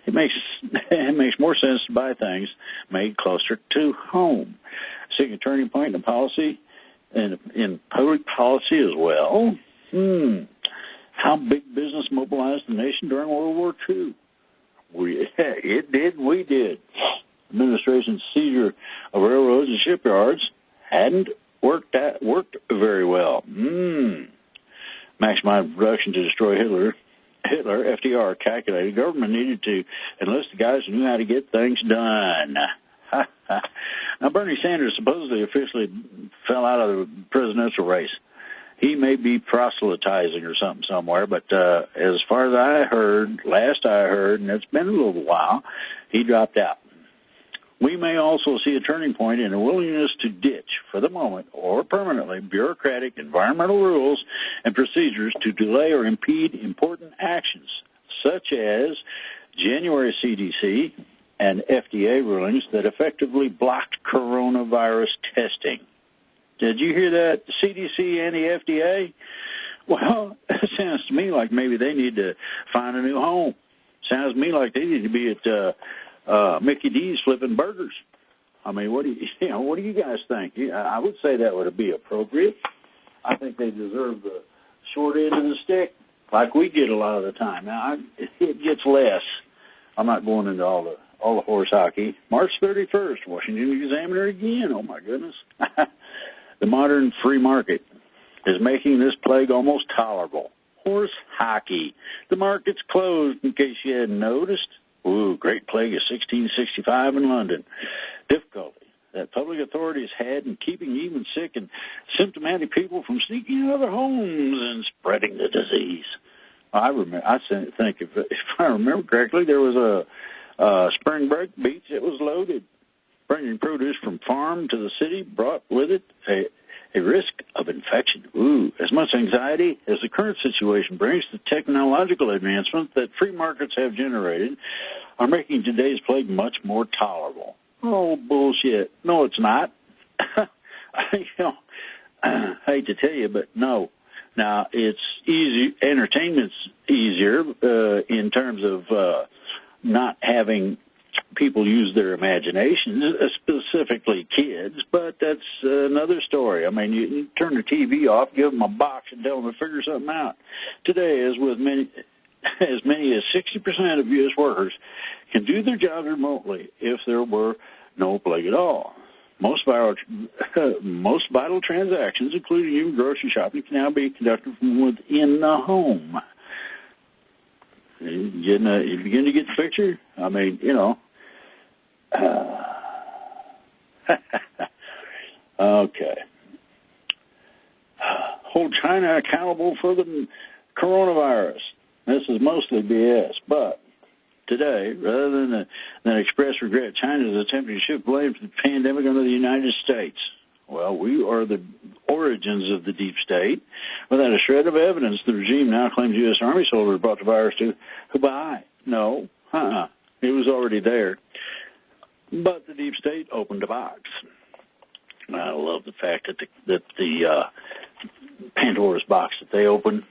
it makes more sense to buy things made closer to home. Seeing a turning point in policy and in public policy as well. How big business mobilized the nation during World War II? It did, we did. Administration's seizure of railroads and shipyards hadn't worked very well. maximize production to destroy Hitler, FDR calculated government needed to enlist the guys who knew how to get things done. Now, Bernie Sanders supposedly officially fell out of the presidential race. He may be proselytizing or something somewhere, but as far as I heard, last I heard, and it's been a little while, he dropped out. We may also see a turning point in a willingness to ditch, for the moment or permanently, bureaucratic environmental rules and procedures to delay or impede important actions, such as January CDC and FDA rulings that effectively blocked coronavirus testing. Did you hear that? The CDC and the FDA? Well, it sounds to me like maybe they need to find a new home. Sounds to me like they need to be at Mickey D's flipping burgers. I mean, what do you guys think? I would say that would be appropriate. I think they deserve the short end of the stick, like we get a lot of the time. Now, it gets less. I'm not going into all the horse hockey. March 31st, Washington Examiner again. Oh my goodness. The modern free market is making this plague almost tolerable. Horse hockey. The market's closed, in case you hadn't noticed. Ooh, Great Plague of 1665 in London. Difficulty that public authorities had in keeping even sick and symptomatic people from sneaking out of their homes and spreading the disease. I think if I remember correctly, there was a spring break beach that was loaded. Bringing produce from farm to the city brought with it a risk of infection. Ooh, as much anxiety as the current situation brings, the technological advancements that free markets have generated are making today's plague much more tolerable. Oh, bullshit. No, it's not. I hate to tell you, but no. Now, it's easy. Entertainment's easier in terms of not having people use their imagination, specifically kids, but that's another story. I mean, you turn the TV off, give them a box, and tell them to figure something out. Today, as many as 60% of U.S. workers can do their jobs remotely if there were no plague at all. Most vital transactions, including even grocery shopping, can now be conducted from within the home. You begin to get the picture? I mean, okay. Hold China accountable for the coronavirus. This is mostly BS, but today, rather than express regret, China is attempting to shift blame for the pandemic onto the United States. Well, we are the origins of the deep state. Without a shred of evidence, the regime now claims U.S. Army soldiers brought the virus to Hubei. No, it was already there. But the deep state opened a box. I love the fact that the Pandora's box that they opened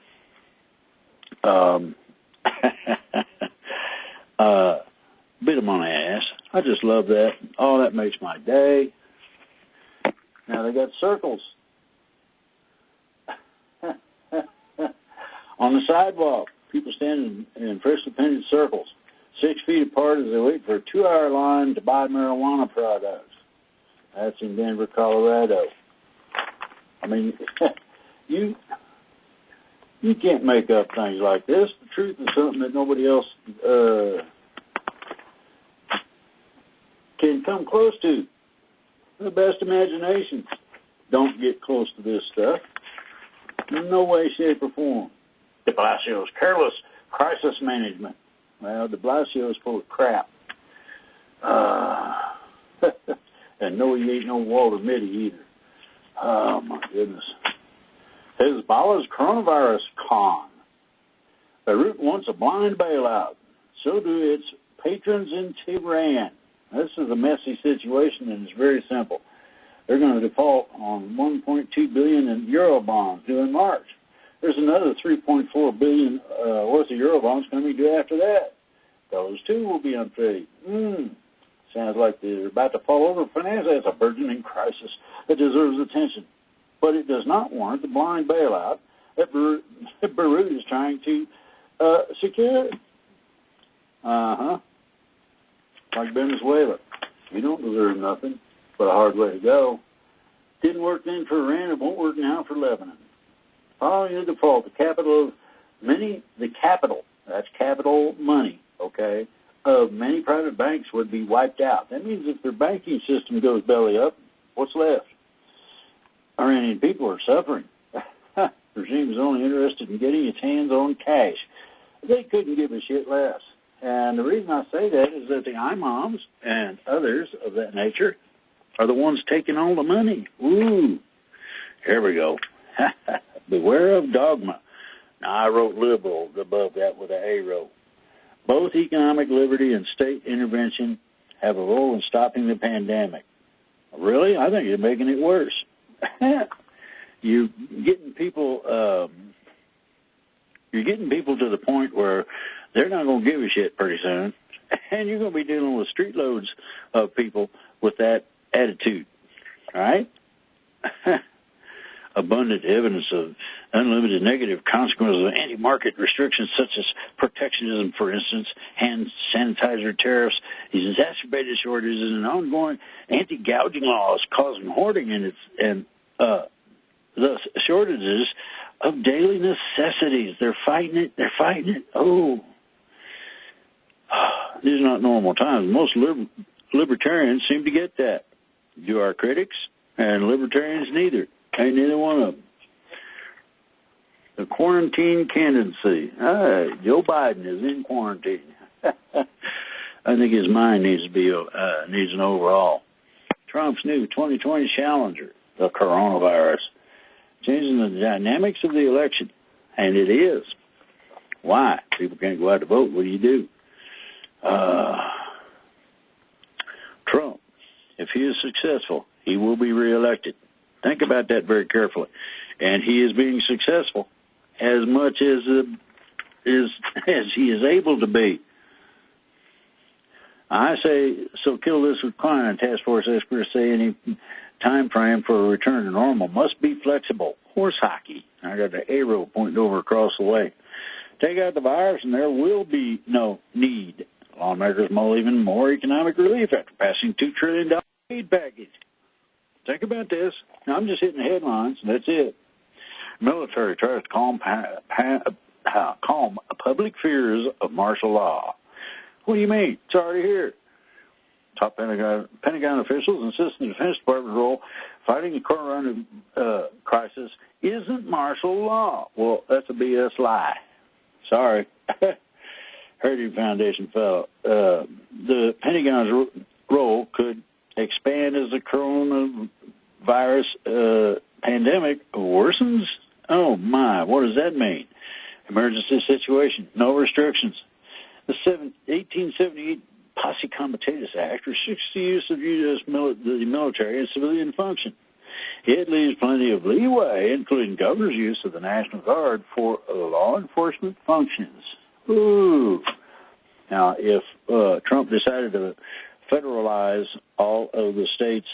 bit them on the ass. I just love that. Oh, that makes my day. Now they got circles on the sidewalk. People standing in freshly painted circles, 6 feet apart as they wait for a 2-hour line to buy marijuana products. That's in Denver, Colorado. I mean, you can't make up things like this. The truth is something that nobody else can come close to. The best imaginations don't get close to this stuff. In no way, shape, or form. De Blasio's careless crisis management. Well, de Blasio is full of crap. And no, he ain't no Walter Mitty either. Oh, my goodness. Hezbollah's coronavirus con. Beirut wants a blind bailout. So do its patrons in Tehran. This is a messy situation, and it's very simple. They're going to default on 1.2 billion in euro bonds due in March. There's another 3.4 billion worth of euro bonds coming due after that. Those too will be unpaid. Sounds like they're about to fall over financially. It's a burgeoning crisis that deserves attention, but it does not warrant the blind bailout that Beirut is trying to secure. Like Venezuela. You don't deserve nothing but a hard way to go. Didn't work then for Iran, it won't work now for Lebanon. Following the default, the capital, that's capital money, okay, of many private banks would be wiped out. That means if their banking system goes belly up, what's left? Iranian people are suffering. The regime is only interested in getting its hands on cash. They couldn't give a shit less. And the reason I say that is that the imams and others of that nature are the ones taking all the money. Ooh, here we go. Beware of dogma. Now, I wrote liberal above that with an A row. Both economic liberty and state intervention have a role in stopping the pandemic. Really? I think you're making it worse. You're getting people to the point where they're not going to give a shit pretty soon, and you're going to be dealing with street loads of people with that attitude. All right? Abundant evidence of unlimited negative consequences of anti-market restrictions such as protectionism, for instance, hand sanitizer tariffs, exacerbated shortages, and ongoing anti-gouging laws causing hoarding and the shortages of daily necessities. They're fighting it. Oh, these are not normal times. Most libertarians seem to get that. Do our critics, and libertarians neither. Ain't neither one of them. The quarantine candidacy. Joe Biden is in quarantine. I think his mind needs an overhaul. Trump's new 2020 challenger, the coronavirus, changing the dynamics of the election, and it is. Why? People can't go out to vote. What do you do? Trump, if he is successful, he will be reelected. Think about that very carefully. And he is being successful as much as he is able to be. I say, so kill this with Klein. Task Force experts say any time frame for a return to normal must be flexible. Horse hockey. I got the arrow pointing over across the way. Take out the virus and there will be no need. Lawmakers mull even more economic relief after passing $2 trillion aid package. Think about this. Now, I'm just hitting the headlines. That's it. Military tries to calm public fears of martial law. What do you mean? It's already here. Top Pentagon officials insist the Defense Department's role fighting the corona crisis isn't martial law. Well, that's a BS lie. Sorry. Heritage Foundation fellow. The Pentagon's role could expand as the coronavirus pandemic worsens. Oh, my. What does that mean? Emergency situation. No restrictions. The 1878 Posse Comitatus Act restricts the use of the military in civilian function. It leaves plenty of leeway, including governor's use of the National Guard for law enforcement functions. Ooh. Now, if Trump decided to federalize all of the states'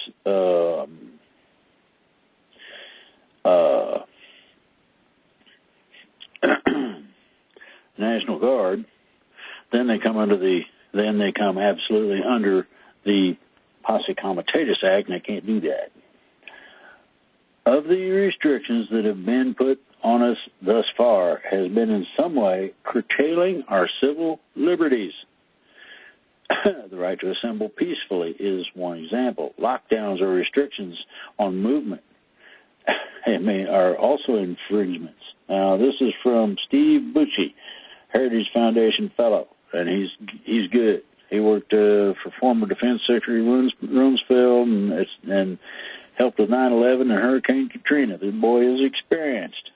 National Guard, then they come absolutely under the Posse Comitatus Act, and they can't do that. Of the restrictions that have been put on us thus far has been in some way curtailing our civil liberties. The right to assemble peacefully is one example. Lockdowns or restrictions on movement are also infringements. Now, this is from Steve Bucci, Heritage Foundation fellow, and he's good. He worked for former Defense Secretary Rumsfeld and helped with 9/11 and Hurricane Katrina. This boy is experienced.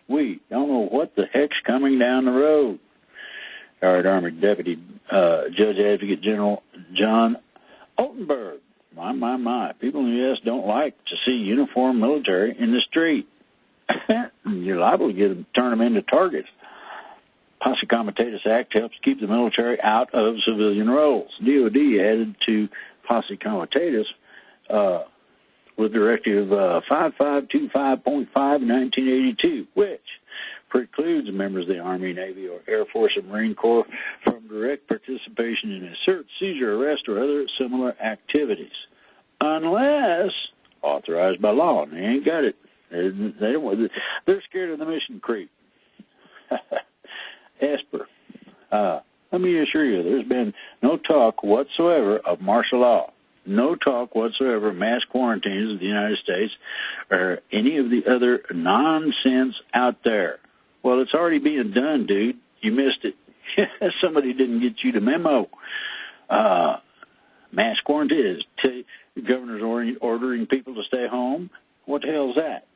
We don't know what the heck's coming down the road. All right, Army Deputy Judge Advocate General John Altenberg. My. People in the U.S. don't like to see uniformed military in the street. You're liable to turn them into targets. Posse Comitatus Act helps keep the military out of civilian roles. DOD added to Posse Comitatus with Directive 5525.5 in 1982, which precludes members of the Army, Navy, or Air Force or Marine Corps from direct participation in a search, seizure, arrest, or other similar activities, unless authorized by law. And they ain't got it. They're scared of the mission creep. Esper, let me assure you, there's been no talk whatsoever of martial law, no talk whatsoever of mass quarantines in the United States or any of the other nonsense out there. Well, it's already being done, dude. You missed it. Somebody didn't get you the memo. Mass quarantines. The governor's ordering people to stay home. What the hell is that?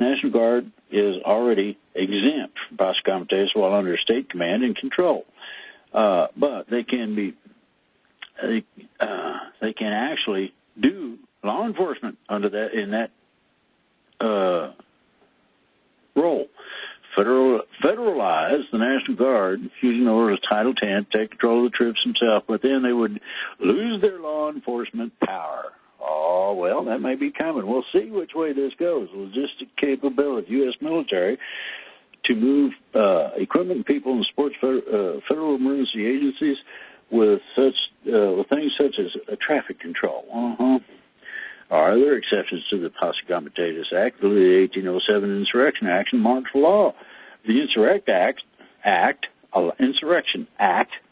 National Guard is already exempt from Posse Comitatus while under state command and control. But they can actually do law enforcement under that in that role. Federalize the National Guard using the orders of Title 10, take control of the troops themselves, but then they would lose their law enforcement power. Oh, well, that may be coming. We'll see which way this goes. Logistic capability, U.S. military, to move equipment, people, and sports federal emergency agencies with things such as traffic control. Are there exceptions to the Posse Comitatus Act, the 1807 Insurrection Act, and martial law? The Insurrection Act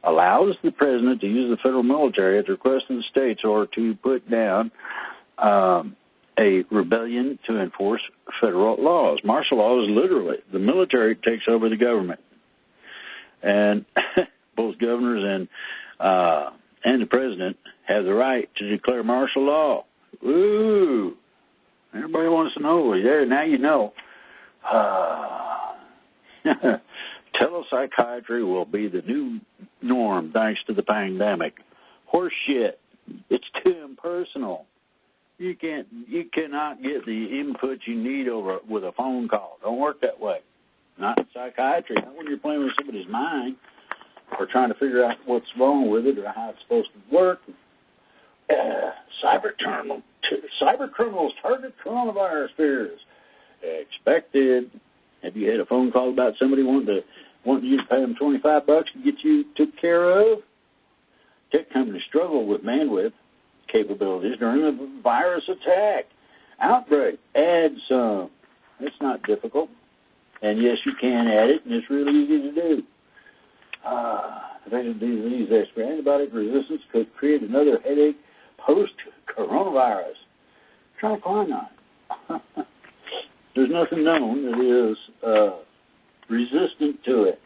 allows the president to use the federal military at the request of the states or to put down a rebellion to enforce federal laws. Martial law is literally the military takes over the government, and both governors and the president have the right to declare martial law. Ooh, everybody wants to know. There, now you know. Telepsychiatry will be the new norm thanks to the pandemic. Horse shit. It's too impersonal. You cannot get the input you need with a phone call. Don't work that way. Not in psychiatry. Not when you're playing with somebody's mind or trying to figure out what's wrong with it or how it's supposed to work. Cyber criminals target coronavirus fears. Expected. Have you had a phone call about somebody wanting you to pay them $25 to get you took care of? Tech companies struggle with bandwidth capabilities during a virus attack. Outbreak. Add some. It's not difficult. And yes, you can add it, and it's really easy to do. Infectious disease expert. Antibiotic resistance could create another headache post-coronavirus. Try quinine. There's nothing known that is resistant to it.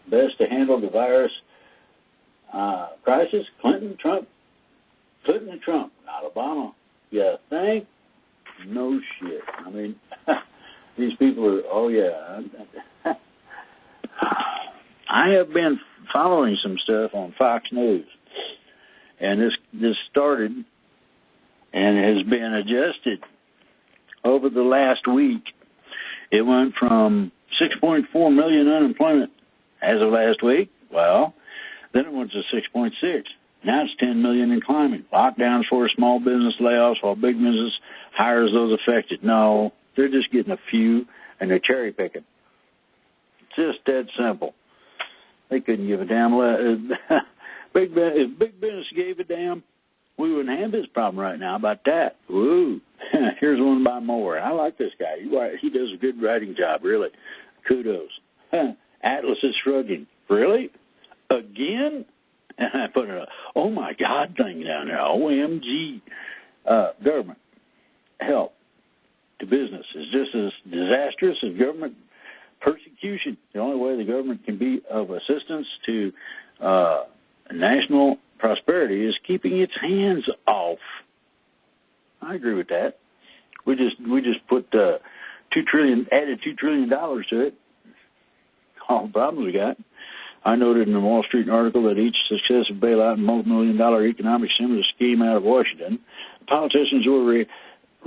Best to handle the virus crisis, Clinton and Trump, not Obama. You think? No shit. I mean, these people are, oh yeah. I have been following some stuff on Fox News, and this started and has been adjusted over the last week. It went from 6.4 million unemployment as of last week. Well, then it went to 6.6. Now it's 10 million and climbing. Lockdowns for small business layoffs while big business hires those affected. No, they're just getting a few and they're cherry picking. It's just that simple. They couldn't give a damn. If big business gave a damn, we wouldn't have this problem right now about that. Woo. Here's one by more. I like this guy. He does a good writing job, really. Kudos. Atlas is shrugging. Really? Again? And I put a oh my God thing down there. OMG. Government help to business is just as disastrous as government persecution. The only way the government can be of assistance to national prosperity is keeping its hands off. I agree with that. We just put added $2 trillion to it. All the problems we got. I noted in the Wall Street article that each successive bailout and multi-million-dollar economic stimulus scheme out of Washington, politicians were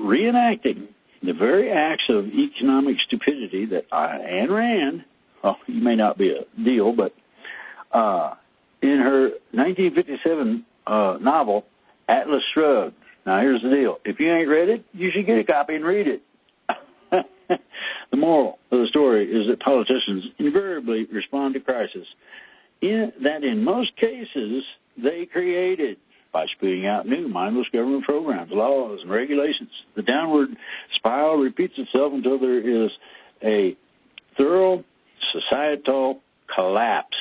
reenacting the very acts of economic stupidity that Ayn Rand, well, you may not be a deal, but in her 1957 novel, Atlas Shrugged. Now, here's the deal. If you ain't read it, you should get a copy and read it. The moral of the story is that politicians invariably respond to crisis in most cases they created. by spewing out new mindless government programs, laws, and regulations. The downward spiral repeats itself until there is a thorough societal collapse.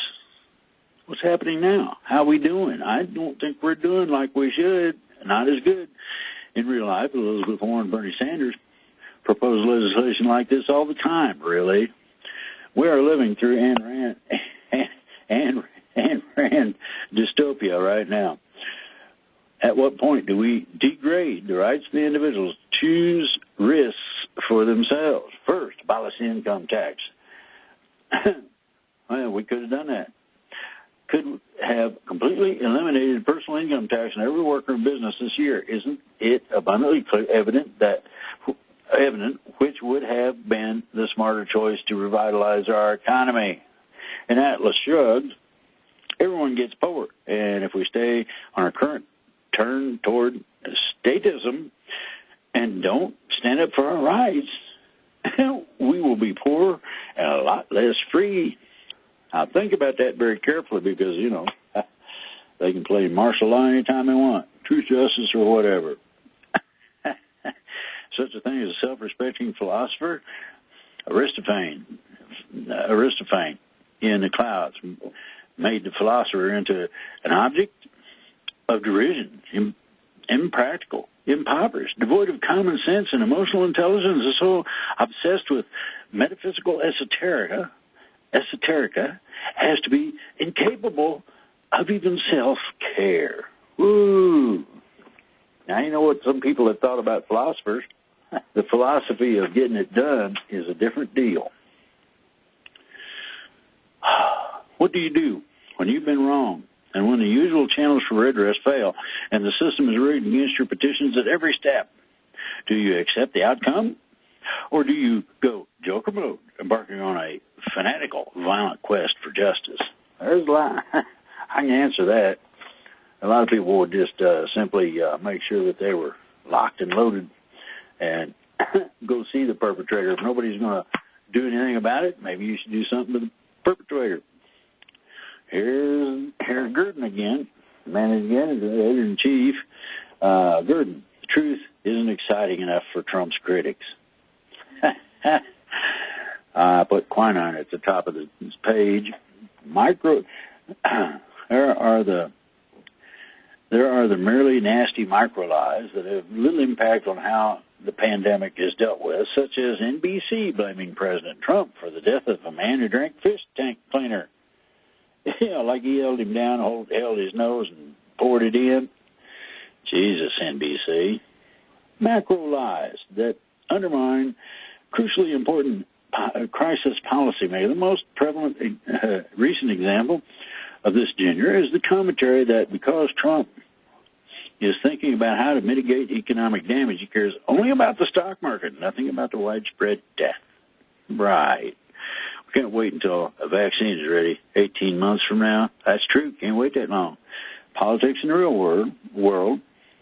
What's happening now? How are we doing? I don't think we're doing like we should, not as good. In real life, Elizabeth Warren and Bernie Sanders propose legislation like this all the time, really. We are living through Ayn Rand dystopia right now. At what point do we degrade the rights of the individuals to choose risks for themselves? First, abolish the income tax. Well, we could have done that. Could have completely eliminated personal income tax on every worker in business this year. Isn't it abundantly evident which would have been the smarter choice to revitalize our economy? And Atlas shrugged. Everyone gets poor, and if we stay on our current turn toward statism and don't stand up for our rights, we will be poor and a lot less free. Now, think about that very carefully because, you know, they can play martial law anytime they want, truth, justice, or whatever. Such a thing as a self-respecting philosopher, Aristophanes in the clouds made the philosopher into an object of derision, impractical, impoverished, devoid of common sense and emotional intelligence, and so obsessed with metaphysical esoterica as to be incapable of even self-care. Woo! Now, you know what some people have thought about philosophers? The philosophy of getting it done is a different deal. What do you do when you've been wrong and when the usual channels for redress fail and the system is rigged against your petitions at every step? Do you accept the outcome, or do you go Joker mode, embarking on a fanatical, violent quest for justice? There's a lot. I can answer that. A lot of people would just simply make sure that they were locked and loaded and go see the perpetrator. If nobody's going to do anything about it, maybe you should do something to the perpetrator. Here's Gurdon again, managing editor-in-chief. Gurdon, the truth isn't exciting enough for Trump's critics. I put quinine at the top of this page. There are the merely nasty micro lies that have little impact on how the pandemic is dealt with, such as NBC blaming President Trump for the death of a man who drank fish tank cleaner. Yeah, like he held him down, held his nose and poured it in. Jesus, NBC. Macro lies that undermine crucially important crisis policymaking. The most prevalent recent example of this ginger is the commentary that because Trump is thinking about how to mitigate economic damage, he cares only about the stock market, nothing about the widespread death. Right. We can't wait until a vaccine is ready 18 months from now. That's true. Can't wait that long. Politics in the real world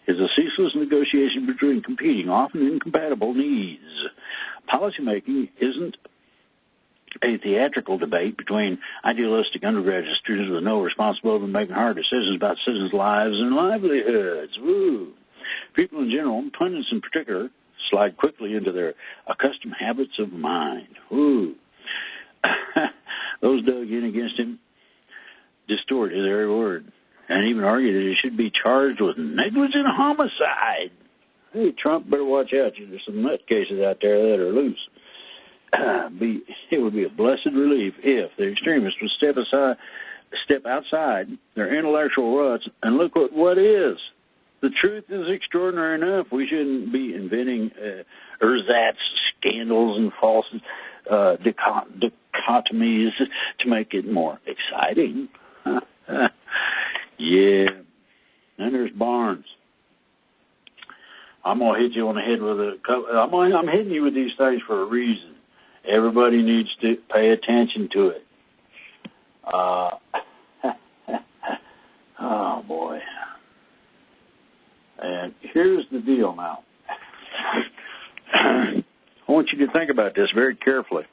is a ceaseless negotiation between competing, often incompatible needs. Policymaking isn't a theatrical debate between idealistic undergraduate students with no responsibility for making hard decisions about citizens' lives and livelihoods. Woo! People in general, pundits in particular, slide quickly into their accustomed habits of mind. Woo! Those dug in against him distort his every word and even argue that he should be charged with negligent homicide. Hey, Trump, better watch out. There's some nutcases out there that are loose. It would be a blessed relief if the extremists would step outside their intellectual ruts and look at what is. The truth is extraordinary enough. We shouldn't be inventing ersatz scandals and false dichotomies to make it more exciting. Yeah. Then there's Barnes. I'm going to hit you on the head with I'm hitting you with these things for a reason. Everybody needs to pay attention to it. Oh, boy. And here's the deal now. I want you to think about this very carefully.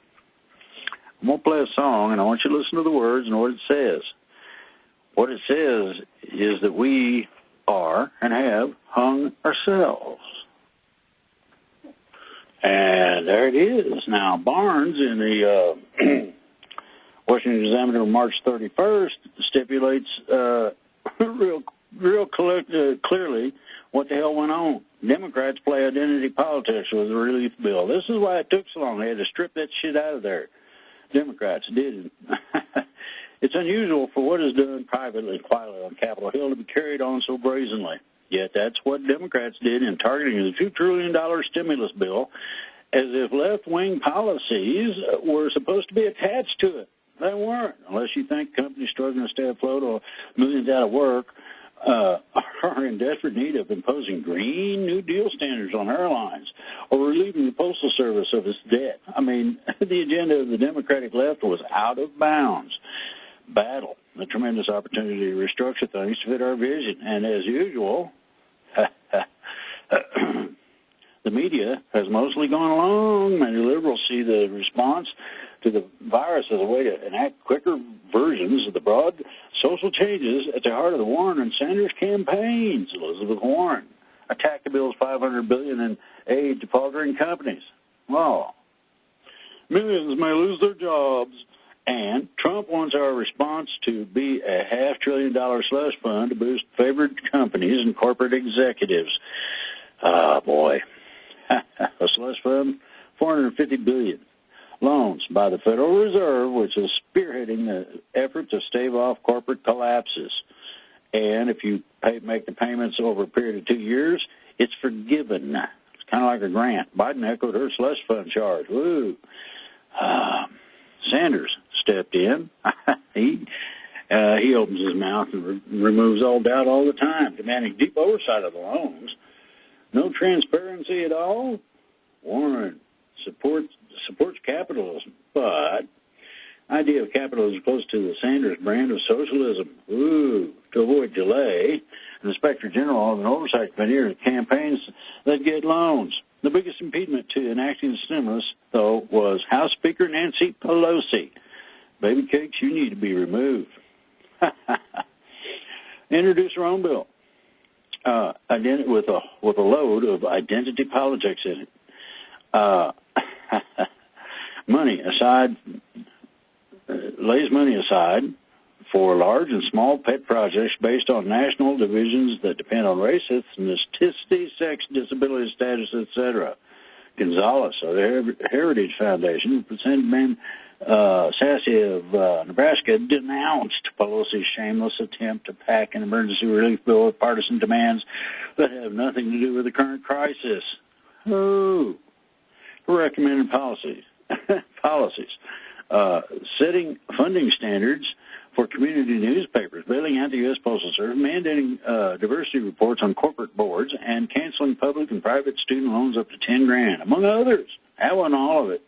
I'm going to play a song, and I want you to listen to the words and what it says. What it says is that we are and have hung ourselves. And there it is. Now, Barnes in the Washington Examiner March 31st stipulates real clearly what the hell went on. Democrats play identity politics with the relief bill. This is why it took so long. They had to strip that shit out of there. Democrats did. It's unusual for what is done privately and quietly on Capitol Hill to be carried on so brazenly. Yet that's what Democrats did in targeting the $2 trillion stimulus bill, as if left-wing policies were supposed to be attached to it. They weren't, unless you think companies struggling to stay afloat or millions out of work are in desperate need of imposing Green New Deal standards on airlines or relieving the Postal Service of its debt. I mean, the agenda of the Democratic left was out of bounds. Battle, a tremendous opportunity to restructure things to fit our vision. And as usual, the media has mostly gone along. Many liberals see the response to the virus as a way to enact quicker versions of the broad social changes at the heart of the Warren and Sanders campaigns. Elizabeth Warren attacked the bill's $500 billion in aid to faltering companies. Well, millions may lose their jobs. And Trump wants our response to be a $500 billion slush fund to boost favored companies and corporate executives. Ah, boy. A slush fund, $450 billion. Loans by the Federal Reserve, which is spearheading the effort to stave off corporate collapses. And if you make the payments over a period of 2 years, it's forgiven. It's kind of like a grant. Biden echoed her slush fund charge. Woo. Sanders stepped in. He opens his mouth and removes all doubt all the time, demanding deep oversight of the loans. No transparency at all. Warren supports capitalism, but idea of capitalism is close to the Sanders brand of socialism. Ooh, to avoid delay, an inspector general of an oversight committee or campaigns that get loans. The biggest impediment to enacting the stimulus, though, was House Speaker Nancy Pelosi. Baby cakes, you need to be removed. Introduce her own bill with a load of identity politics in it. Lays money aside for large and small pet projects based on national divisions that depend on race, ethnicity, sex, disability status, etc. Gonzalez of the Heritage Foundation, Representative Sassy of Nebraska, denounced Pelosi's shameless attempt to pack an emergency relief bill with partisan demands that have nothing to do with the current crisis. Oh, recommended policies. Setting funding standards for community newspapers, bailing out the U.S. Postal Service, mandating diversity reports on corporate boards, and canceling public and private student loans up to $10,000, among others. That wasn't all of it.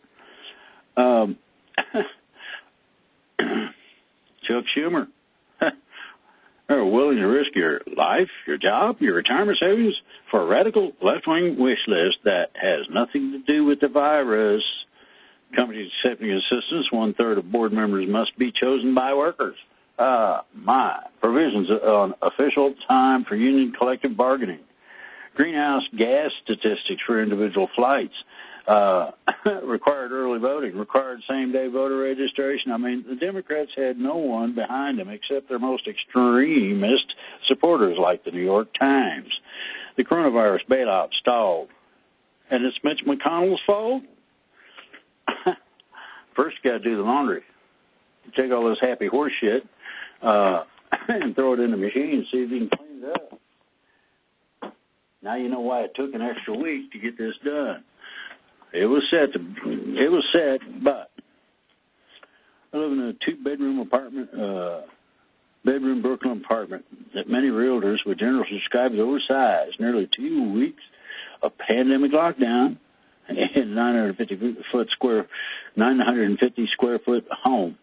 Chuck Schumer. They're willing to risk your life, your job, your retirement savings for a radical left-wing wish list that has nothing to do with the virus. Companies accepting assistance, 1/3 of board members must be chosen by workers. Provisions on official time for union collective bargaining. Greenhouse gas statistics for individual flights. Required early voting, required same-day voter registration. I mean, the Democrats had no one behind them except their most extremist supporters like the New York Times. The coronavirus bailout stalled. And it's Mitch McConnell's fault? First, you got to do the laundry. Take all this happy horse shit and throw it in the machine and see if you can clean it up. Now you know why it took an extra week to get this done. It was set, but I live in a 2-bedroom apartment, Brooklyn apartment that many realtors would generally describe as oversized. Nearly 2 weeks of pandemic lockdown in 950 square foot home.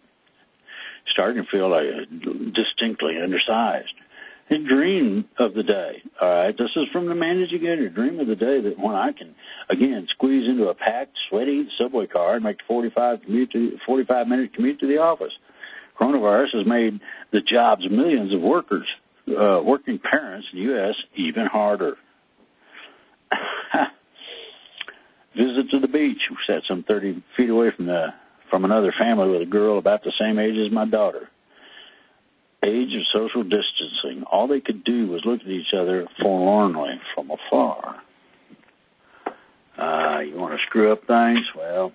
Starting to feel like distinctly undersized. A dream of the day. All right, this is from the managing editor. Dream of the day that when I can, again, squeeze into a packed, sweaty subway car and make the 45-minute commute to the office. Coronavirus has made the jobs of millions of workers working parents in the U.S. even harder. Visit to the beach. We sat some 30 feet away from another family with a girl about the same age as my daughter. Age of social distancing. All they could do was look at each other forlornly from afar. You want to screw up things? Well,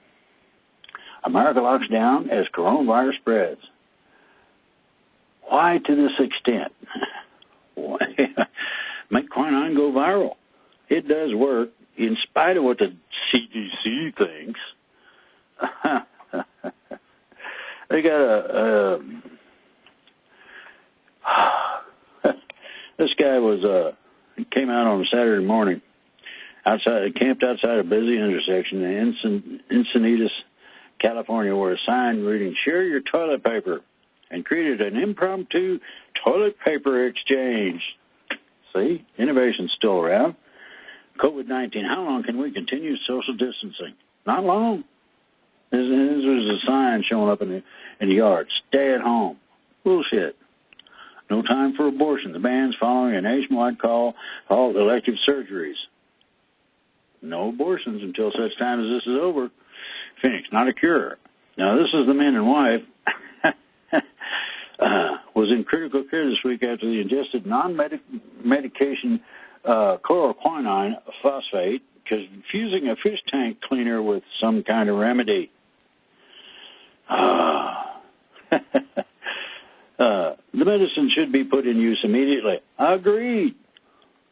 America locks down as coronavirus spreads. Why to this extent? Make quinine go viral. It does work, in spite of what the CDC thinks. They got this guy came out on a Saturday morning, camped outside a busy intersection in Encinitas, California, where a sign reading "Share your toilet paper," and created an impromptu toilet paper exchange. See, innovation's still around. COVID-19, how long can we continue social distancing? Not long. This was a sign showing up in the yard. Stay at home. Bullshit. No time for abortion. The ban's following a nationwide call called elective surgeries. No abortions until such time as this is over. Phoenix, not a cure. Now, this is the man and wife was in critical care this week after they ingested non-medication chloroquine phosphate, confusing a fish tank cleaner with some kind of remedy. The medicine should be put in use immediately. Agreed.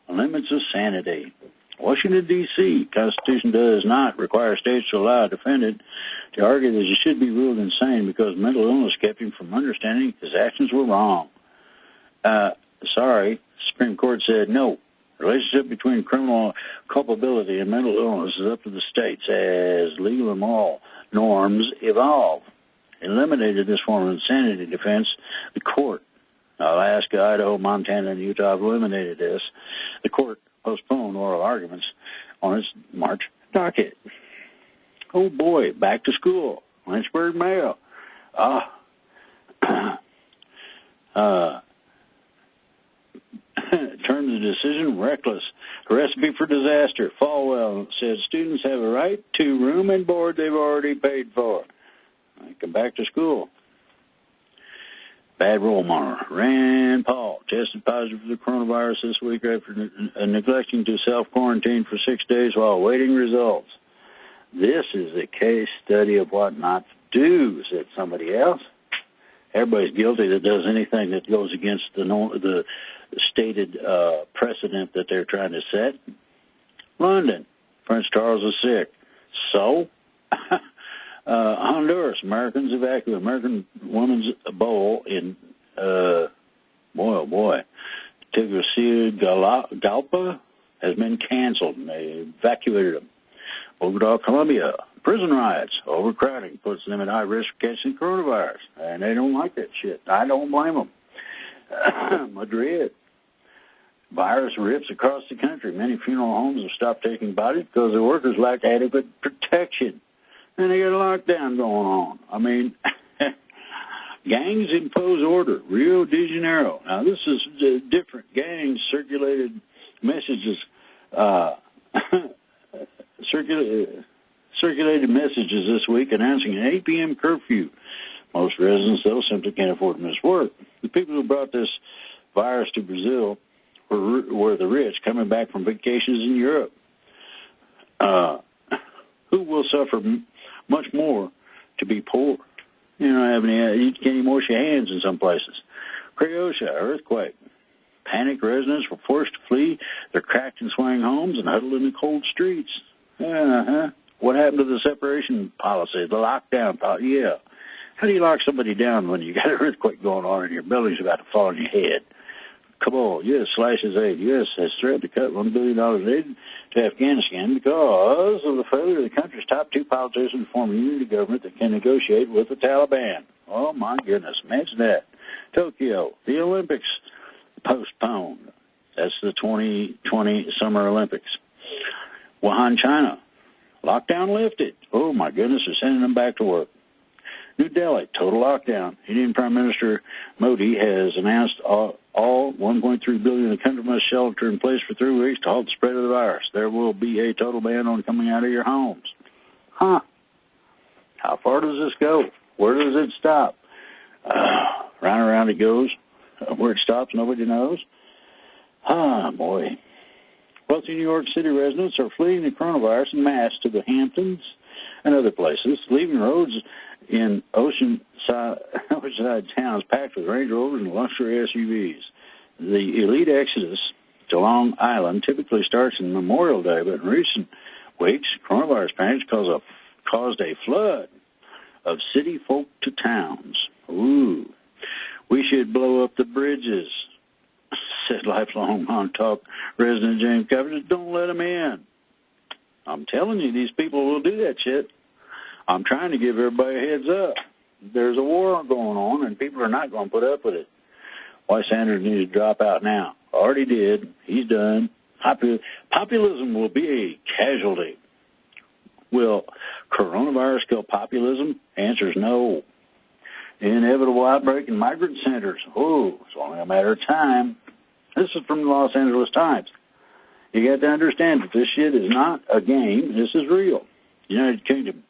Limits of sanity. Washington, D.C. Constitution does not require states to allow a defendant to argue that he should be ruled insane because mental illness kept him from understanding his actions were wrong. Sorry, Supreme Court said no. The relationship between criminal culpability and mental illness is up to the states as legal and moral norms evolve. Eliminated this form of insanity defense. The court, Alaska, Idaho, Montana, and Utah have eliminated this. The court postponed oral arguments on its March docket. Oh boy, back to school. Lynchburg mail. Terms of decision, reckless. A recipe for disaster. Falwell said students have a right to room and board they've already paid for. Come back to school. Bad role model. Rand Paul tested positive for the coronavirus this week after neglecting to self-quarantine for 6 days while awaiting results. This is a case study of what not to do, said somebody else. Everybody's guilty that does anything that goes against the stated precedent that they're trying to set. London, Prince Charles is sick. So? Honduras, Americans evacuate. American woman's bowl in, Tegucigalpa has been canceled, and they evacuated them. Bogota, Colombia, prison riots, overcrowding puts them at high risk for catching coronavirus, and they don't like that shit. I don't blame them. Madrid, virus rips across the country. Many funeral homes have stopped taking bodies because the workers lack adequate protection. And they got a lockdown going on. I mean, gangs impose order. Rio de Janeiro. Now, this is different. Gangs circulated messages, circulated messages this week announcing an 8 p.m. curfew. Most residents, though, simply can't afford to miss work. The people who brought this virus to Brazil were the rich coming back from vacations in Europe. Who will suffer much more to be poor? You don't have any. You can't even wash your hands in some places. Croatia, earthquake. Panicked residents were forced to flee their cracked and swaying homes and huddled in the cold streets. What happened to the separation policy, the lockdown policy? Yeah. How do you lock somebody down when you got an earthquake going on and your building's about to fall on your head? Kabul, U.S. slashes aid. U.S. has threatened to cut $1 billion aid to Afghanistan because of the failure of the country's top two politicians to form a unity government that can negotiate with the Taliban. Oh, my goodness. Imagine that. Tokyo, the Olympics postponed. That's the 2020 Summer Olympics. Wuhan, China, lockdown lifted. Oh, my goodness, they're sending them back to work. New Delhi, total lockdown. Indian Prime Minister Modi has announced All 1.3 billion in the country must shelter in place for 3 weeks to halt the spread of the virus. There will be a total ban on coming out of your homes. Huh. How far does this go? Where does it stop? Round and round it goes. Where it stops, nobody knows. Boy. Wealthy New York City residents are fleeing the coronavirus en masse to the Hamptons and other places, leaving roads in oceanside towns packed with Range Rovers and luxury SUVs. The elite exodus to Long Island typically starts on Memorial Day, but in recent weeks, coronavirus panic caused a flood of city folk to towns. Ooh. We should blow up the bridges, said lifelong Montauk resident James Covers. Don't let them in. I'm telling you, these people will do that shit. I'm trying to give everybody a heads up. There's a war going on, and people are not going to put up with it. Why Sanders needs to drop out now. Already did. He's done. Populism will be a casualty. Will coronavirus kill populism? Answer is no. The inevitable outbreak in migrant centers. Oh, it's only a matter of time. This is from the Los Angeles Times. You got to understand that this shit is not a game. This is real. United Kingdom,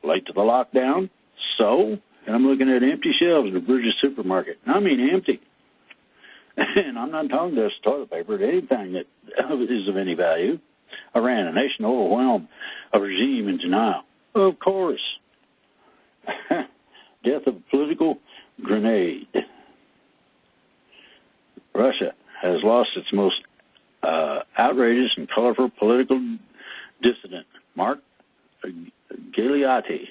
late to the lockdown. So, and I'm looking at empty shelves in the British supermarket. I mean empty. And I'm not talking just toilet paper, anything that is of any value. Iran, a nation overwhelmed, a regime in denial. Of course. Death of a political grenade. Russia has lost its most outrageous and colorful political dissident, Mark Galeotti.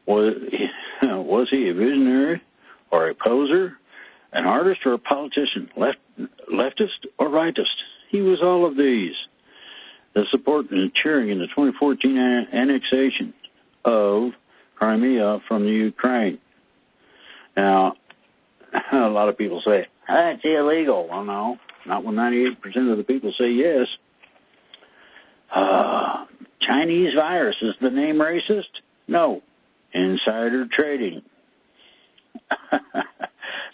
Was he a visionary or a poser, an artist or a politician, leftist or rightist? He was all of these. The support and cheering in the 2014 annexation of Crimea from the Ukraine. Now, a lot of people say, that's illegal. Well, no, not when 98% of the people say yes. Chinese virus, is the name racist? No. Insider trading.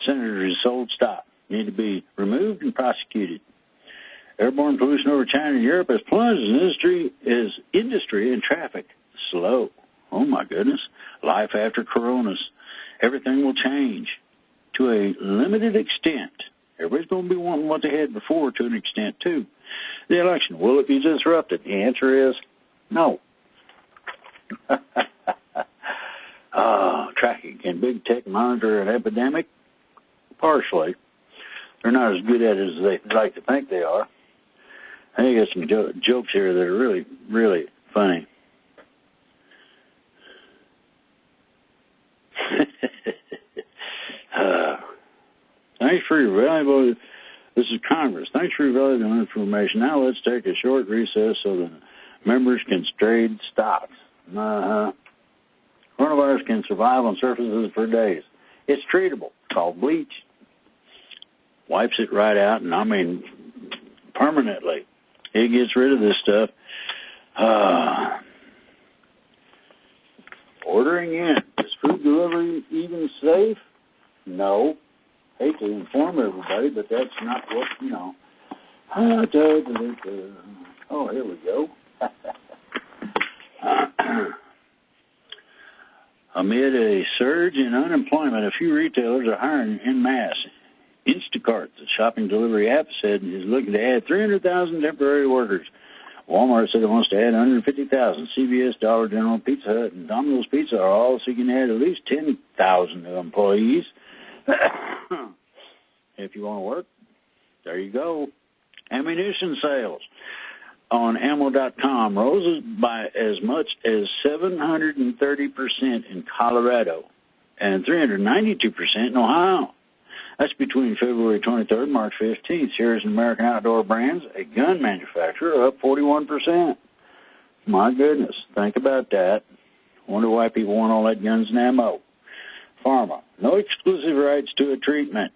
Senators sold stock need to be removed and prosecuted. Airborne pollution over China and Europe has plunged as industry and traffic slow. Oh, my goodness. Life after coronas. Everything will change to a limited extent. Everybody's going to be wanting what they had before to an extent, too. The election, will it be disrupted? The answer is no. Tracking. Can big tech monitor an epidemic? Partially. They're not as good at it as they like to think they are. I think there's some jokes here that are really, really funny. Thanks for your valuable. This is Congress. Thanks for your valuable information. Now let's take a short recess so the members can trade stocks. Coronavirus can survive on surfaces for days. It's treatable. It's called bleach. Wipes it right out, and I mean permanently. It gets rid of this stuff. Ordering in. Is food delivery even safe? No. Hate to inform everybody, but that's not what, you know. Oh, here we go. Amid a surge in unemployment, a few retailers are hiring en masse. Instacart, the shopping delivery app, said is looking to add 300,000 temporary workers. Walmart said it wants to add 150,000. CVS, Dollar General, Pizza Hut, and Domino's Pizza are all seeking to add at least 10,000 new employees. If you want to work, there you go. Ammunition sales on ammo.com rose by as much as 730% in Colorado and 392% in Ohio. That's between February 23rd and March 15th. Here's American Outdoor Brands, a gun manufacturer, up 41%. My goodness, think about that. Wonder why people want all that guns and ammo. Pharma, no exclusive rights to a treatment.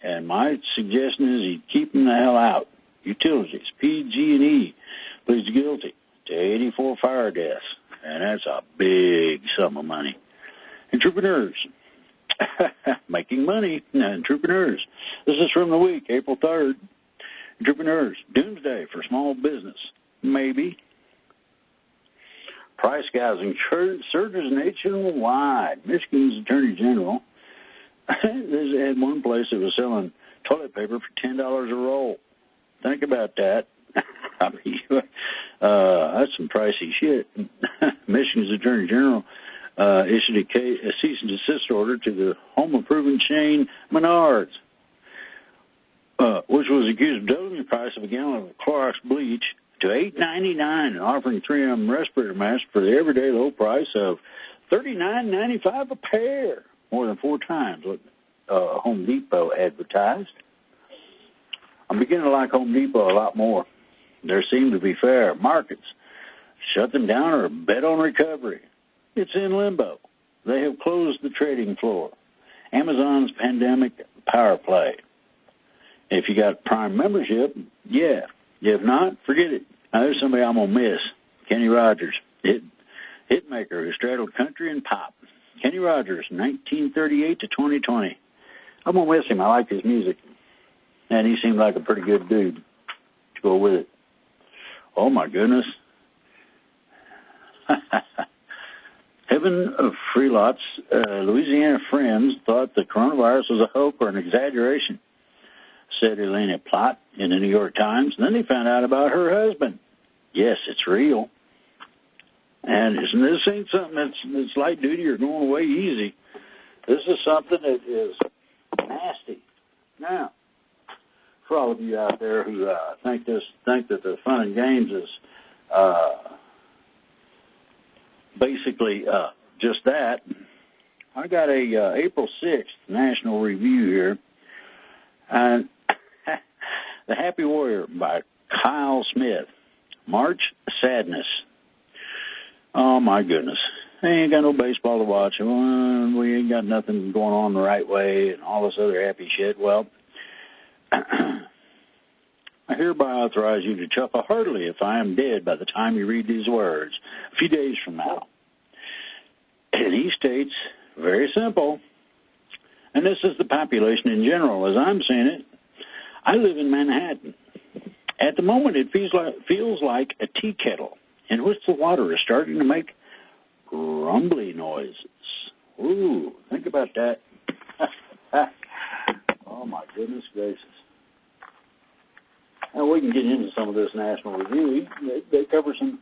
And my suggestion is you keep them the hell out. Utilities, PG&E pleads guilty to 84 fire deaths. And that's a big sum of money. Entrepreneurs, Making money, entrepreneurs. This is from the week, April 3rd. Entrepreneurs, doomsday for small business. Maybe. Price gouging surges nationwide. Michigan's Attorney General had one place that was selling toilet paper for $10 a roll. Think about that. I mean, that's some pricey shit. Michigan's Attorney General issued a cease and desist order to the home improvement chain Menards, which was accused of doubling the price of a gallon of Clorox bleach to $8.99 and offering 3M respirator masks for the everyday low price of $39.95 a pair, more than 4 times what Home Depot advertised. I'm beginning to like Home Depot a lot more. There seem to be fair markets. Shut them down or bet on recovery. It's in limbo. They have closed the trading floor. Amazon's pandemic power play. If you got Prime membership, yeah. If not, forget it. Now, there's somebody I'm going to miss. Kenny Rogers, hitmaker who straddled country and pop. Kenny Rogers, 1938 to 2020. I'm going to miss him. I like his music. And he seemed like a pretty good dude to go with it. Oh, my goodness. Heaven of free lots. Louisiana Friends thought the coronavirus was a hoax or an exaggeration, said Elena Plott in the New York Times. And then they found out about her husband. Yes, it's real. And this ain't something that's light duty or going away easy. This is something that is nasty. Now, for all of you out there who think that the fun and games is basically just that, I got a April 6th National Review here, and The Happy Warrior by Kyle Smith. March Sadness. Oh, my goodness. They ain't got no baseball to watch. We ain't got nothing going on the right way and all this other happy shit. Well, I hereby authorize you to chuckle heartily if I am dead by the time you read these words, a few days from now. And he states, very simple, and this is the population in general as I'm seeing it. I live in Manhattan. At the moment, it feels like a tea kettle in which the water is starting to make grumbly noises. Ooh, think about that. Oh, my goodness gracious. Now, we can get into some of this National Review. They cover some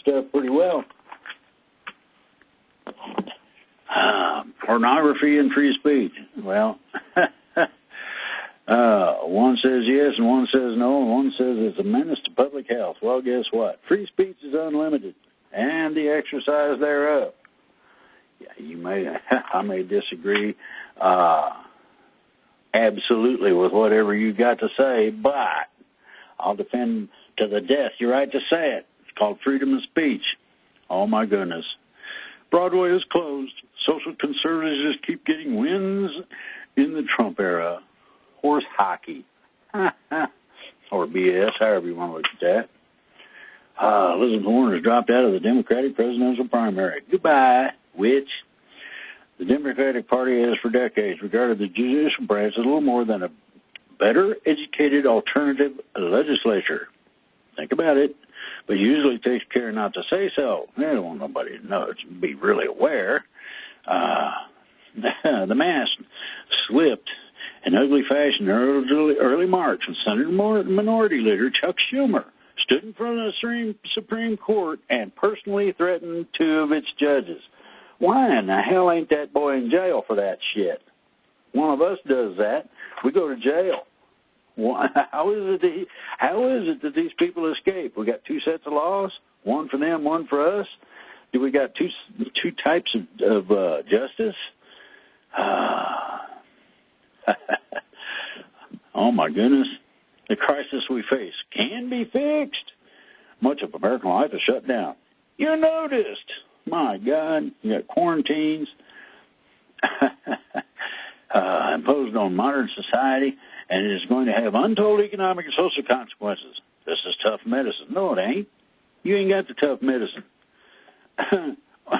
stuff pretty well. Pornography and free speech. Well, one says yes and one says no, and one says it's a menace to public health. Well, guess what? Free speech is unlimited, and the exercise thereof. Yeah, I may disagree absolutely with whatever you got to say, but I'll defend to the death your right to say it. It's called freedom of speech. Oh, my goodness. Broadway is closed. Social conservatives just keep getting wins in the Trump era. Horse hockey. Or BS, however you want to look at that. Elizabeth Warren has dropped out of the Democratic presidential primary. Goodbye, witch. The Democratic Party has for decades regarded the judicial branch as little more than a better educated alternative legislature. Think about it, but usually takes care not to say so. They don't want nobody to know, to be really aware. The mask slipped in ugly fashion early March when Senate Minority Leader Chuck Schumer stood in front of the Supreme Court and personally threatened 2 of its judges. Why in the hell ain't that boy in jail for that shit? One of us does that. We go to jail. How is it that these people escape? We got 2 sets of laws, one for them, one for us. Do we got two types of justice? Oh my goodness! The crisis we face can be fixed. Much of American life is shut down. You noticed? My God, you got quarantines imposed on modern society, and it is going to have untold economic and social consequences. This is tough medicine. No, it ain't. You ain't got the tough medicine.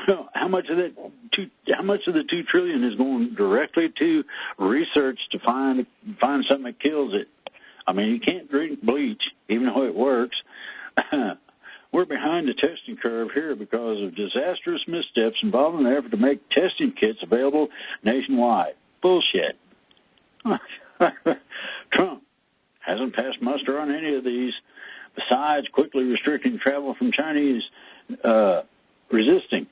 how much of the $2 trillion is going directly to research to find something that kills it? I mean, you can't drink bleach, even though it works. We're behind the testing curve here because of disastrous missteps involving the effort to make testing kits available nationwide. Bullshit. Trump hasn't passed muster on any of these, besides quickly restricting travel from Chinese, resisting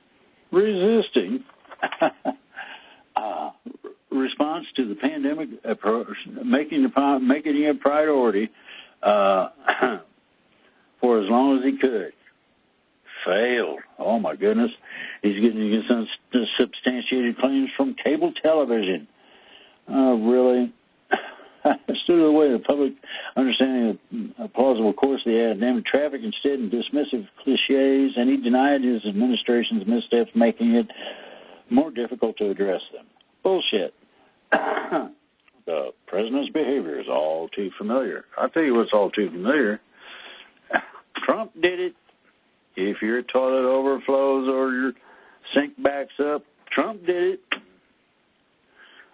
response to the pandemic, making it a priority for as long as he could. Failed. Oh, my goodness. He's getting some substantiated claims from cable television. Really? Stood away the public understanding of a plausible course of the academic traffic instead in dismissive cliches, and he denied his administration's missteps, making it more difficult to address them. Bullshit. The president's behavior is all too familiar. I'll tell you what's all too familiar. Trump did it. If your toilet overflows or your sink backs up, Trump did it.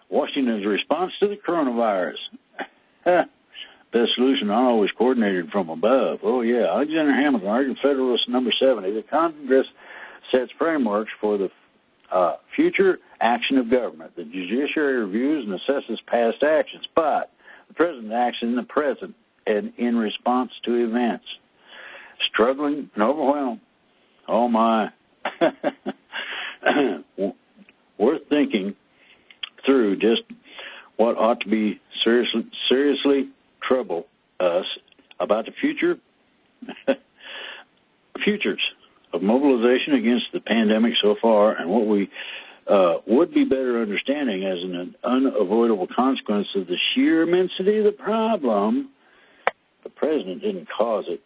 Washington's response to the coronavirus. Best solution not always coordinated from above. Oh, yeah. Alexander Hamilton, argued Federalist number 70. The Congress sets frameworks for the future action of government. The judiciary reviews and assesses past actions, but the president acts in the present and in response to events. Struggling and overwhelmed. Oh, my. Worth thinking through just what ought to be seriously trouble us about the futures of mobilization against the pandemic so far, and what we would be better understanding as an unavoidable consequence of the sheer immensity of the problem. The president didn't cause it.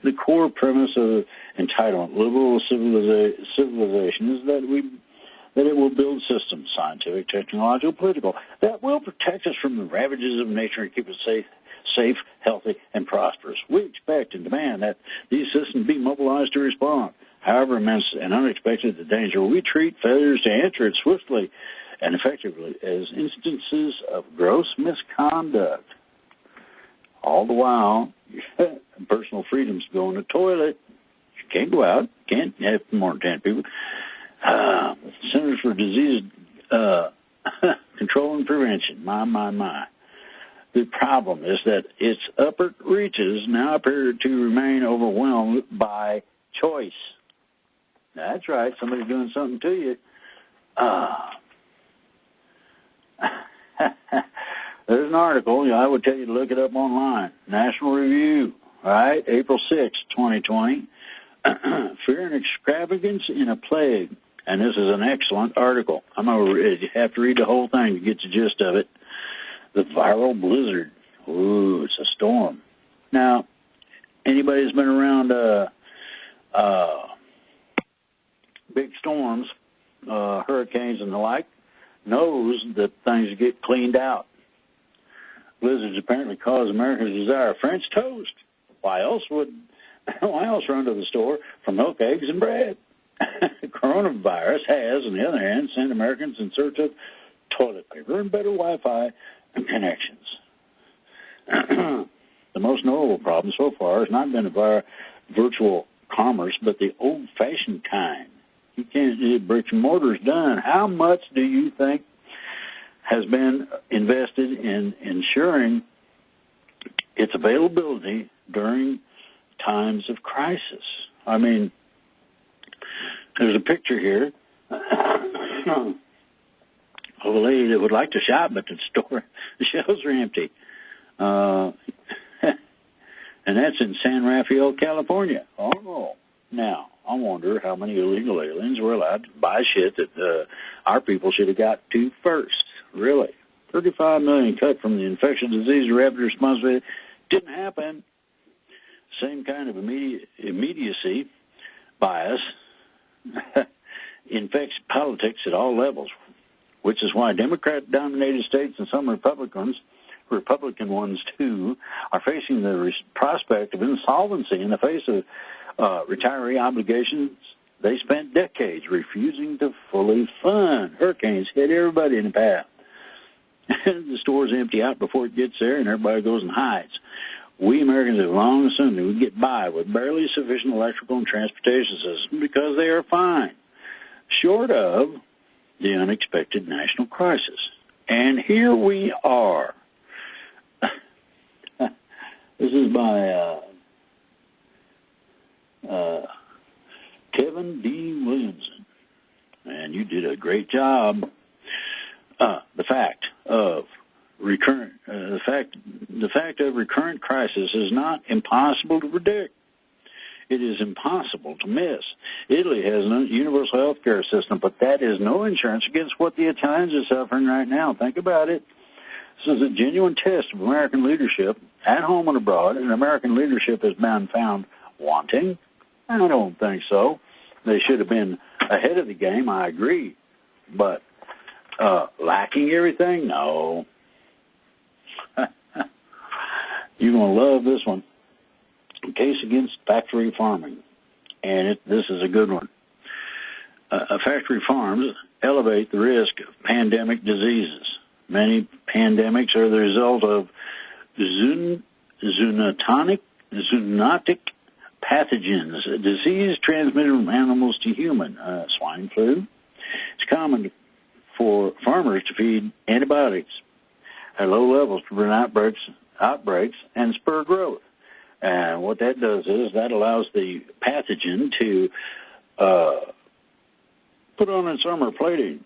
The core premise of entitlement, liberal civilization, is that it will build systems, scientific, technological, political, that will protect us from the ravages of nature and keep us safe, healthy, and prosperous. We expect and demand that these systems be mobilized to respond. However immense and unexpected the danger, we treat failures to answer it swiftly and effectively as instances of gross misconduct. All the while, personal freedom's going to the toilet. You can't go out. Can't have more than 10 people. Centers for Disease Control and Prevention. My. The problem is that its upper reaches now appear to remain overwhelmed by choice. That's right. Somebody's doing something to you. There's an article, I would tell you to look it up online. National Review, right? April 6, 2020. Fear and extravagance in a plague. And this is an excellent article. I'm going to have to read the whole thing to get the gist of it. The viral blizzard. Ooh, it's a storm. Now, anybody who's been around big storms, hurricanes and the like, knows that things get cleaned out. Blizzards apparently cause Americans to desire French toast. Why else run to the store for milk, eggs, and bread? Coronavirus has, on the other hand, sent Americans in search of toilet paper and better Wi-Fi connections. The most notable problem so far has not been virtual commerce, but the old-fashioned kind. You can't get bricks and mortars done. How much do you think has been invested in ensuring its availability during times of crisis? I mean, there's a picture here of a lady that would like to shop, but the shelves are empty. And that's in San Rafael, California. Oh, now, I wonder how many illegal aliens were allowed to buy shit that our people should have got to first. Really. 35 million cut from the infectious disease rapid response rate. Didn't happen. Same kind of immediacy bias infects politics at all levels, which is why Democrat-dominated states and some Republicans Republican ones too, are facing the prospect of insolvency in the face of retiree obligations they spent decades refusing to fully fund. Hurricanes hit everybody in the path. The stores empty out before it gets there, and everybody goes and hides. We Americans have long assumed that we get by with barely sufficient electrical and transportation systems because they are fine, short of the unexpected national crisis. And here we are. This is by Kevin D. Williamson, and you did a great job. The fact of recurrent crisis is not impossible to predict. It is impossible to miss. Italy has a universal health care system, but that is no insurance against what the Italians are suffering right now. Think about it. This is a genuine test of American leadership at home and abroad, and American leadership has been found wanting. I don't think so. They should have been ahead of the game, I agree. But lacking everything? No. You're going to love this one. Case against factory farming. And this is a good one. Factory farms elevate the risk of pandemic diseases. Many pandemics are the result of zoonotic pathogens, a disease transmitted from animals to human, swine flu. It's common for farmers to feed antibiotics at low levels to prevent outbreaks and spur growth. And what that does is that allows the pathogen to put on its armor plating,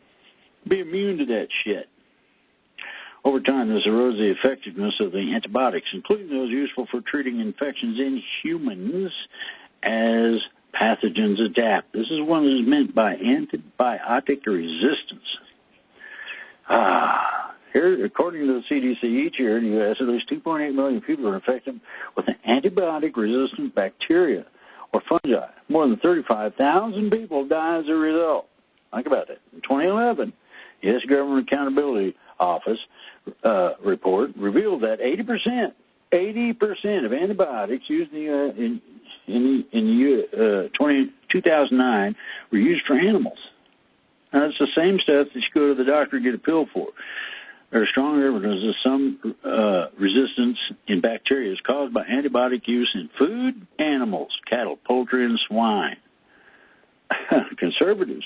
be immune to that shit. Over time, this erodes the effectiveness of the antibiotics, including those useful for treating infections in humans as pathogens adapt. This is what is meant by antibiotic resistance. Here, according to the CDC, each year in the U.S., at least 2.8 million people are infected with an antibiotic-resistant bacteria or fungi. More than 35,000 people die as a result. Think about that. In 2011, the U.S. Government Accountability Office report revealed that 80% of antibiotics used in 2009 were used for animals. Now, it's the same stuff that you go to the doctor and get a pill for. There is strong evidence that some resistance in bacteria is caused by antibiotic use in food animals, cattle, poultry, and swine. Conservatives,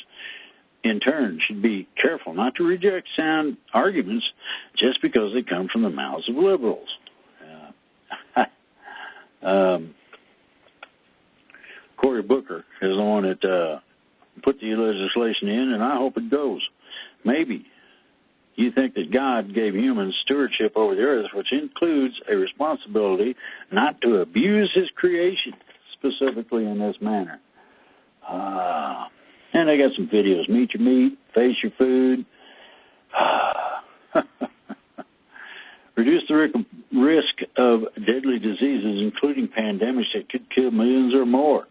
in turn, should be careful not to reject sound arguments just because they come from the mouths of liberals. Cory Booker is the one that put the legislation in, and I hope it goes. Maybe you think that God gave humans stewardship over the earth, which includes a responsibility not to abuse his creation, specifically in this manner. And I got some videos. Meet your meat, face your food. Reduce the risk of deadly diseases, including pandemics that could kill millions or more.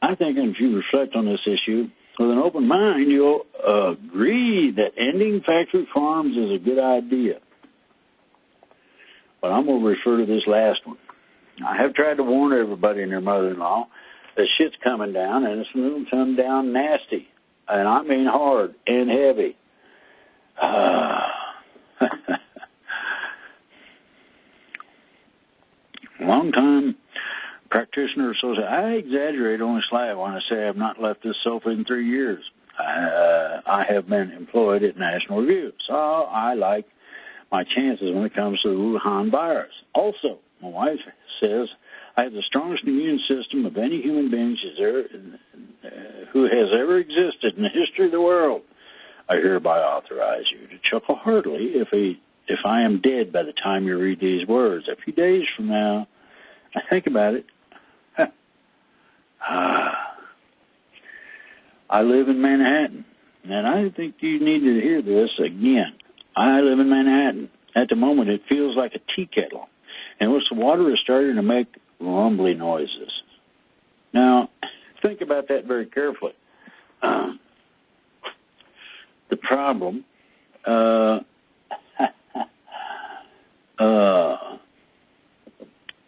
I think if you reflect on this issue with an open mind, you'll agree that ending factory farms is a good idea. But I'm going to refer to this last one. I have tried to warn everybody and their mother-in-law that shit's coming down, and it's going to come down nasty. And I mean hard and heavy. Long-time practitioner associate. I exaggerate only slightly when I say I have not left this sofa in 3 years. I have been employed at National Review, so I like my chances when it comes to the Wuhan virus. Also, my wife says I have the strongest immune system of any human being who has ever existed in the history of the world. I hereby authorize you to chuckle heartily if I am dead by the time you read these words. A few days from now, think about it. I live in Manhattan, and I think you need to hear this again. I live in Manhattan. At the moment, it feels like a tea kettle, in which the water is starting to make rumbly noises. Now, think about that very carefully. The problem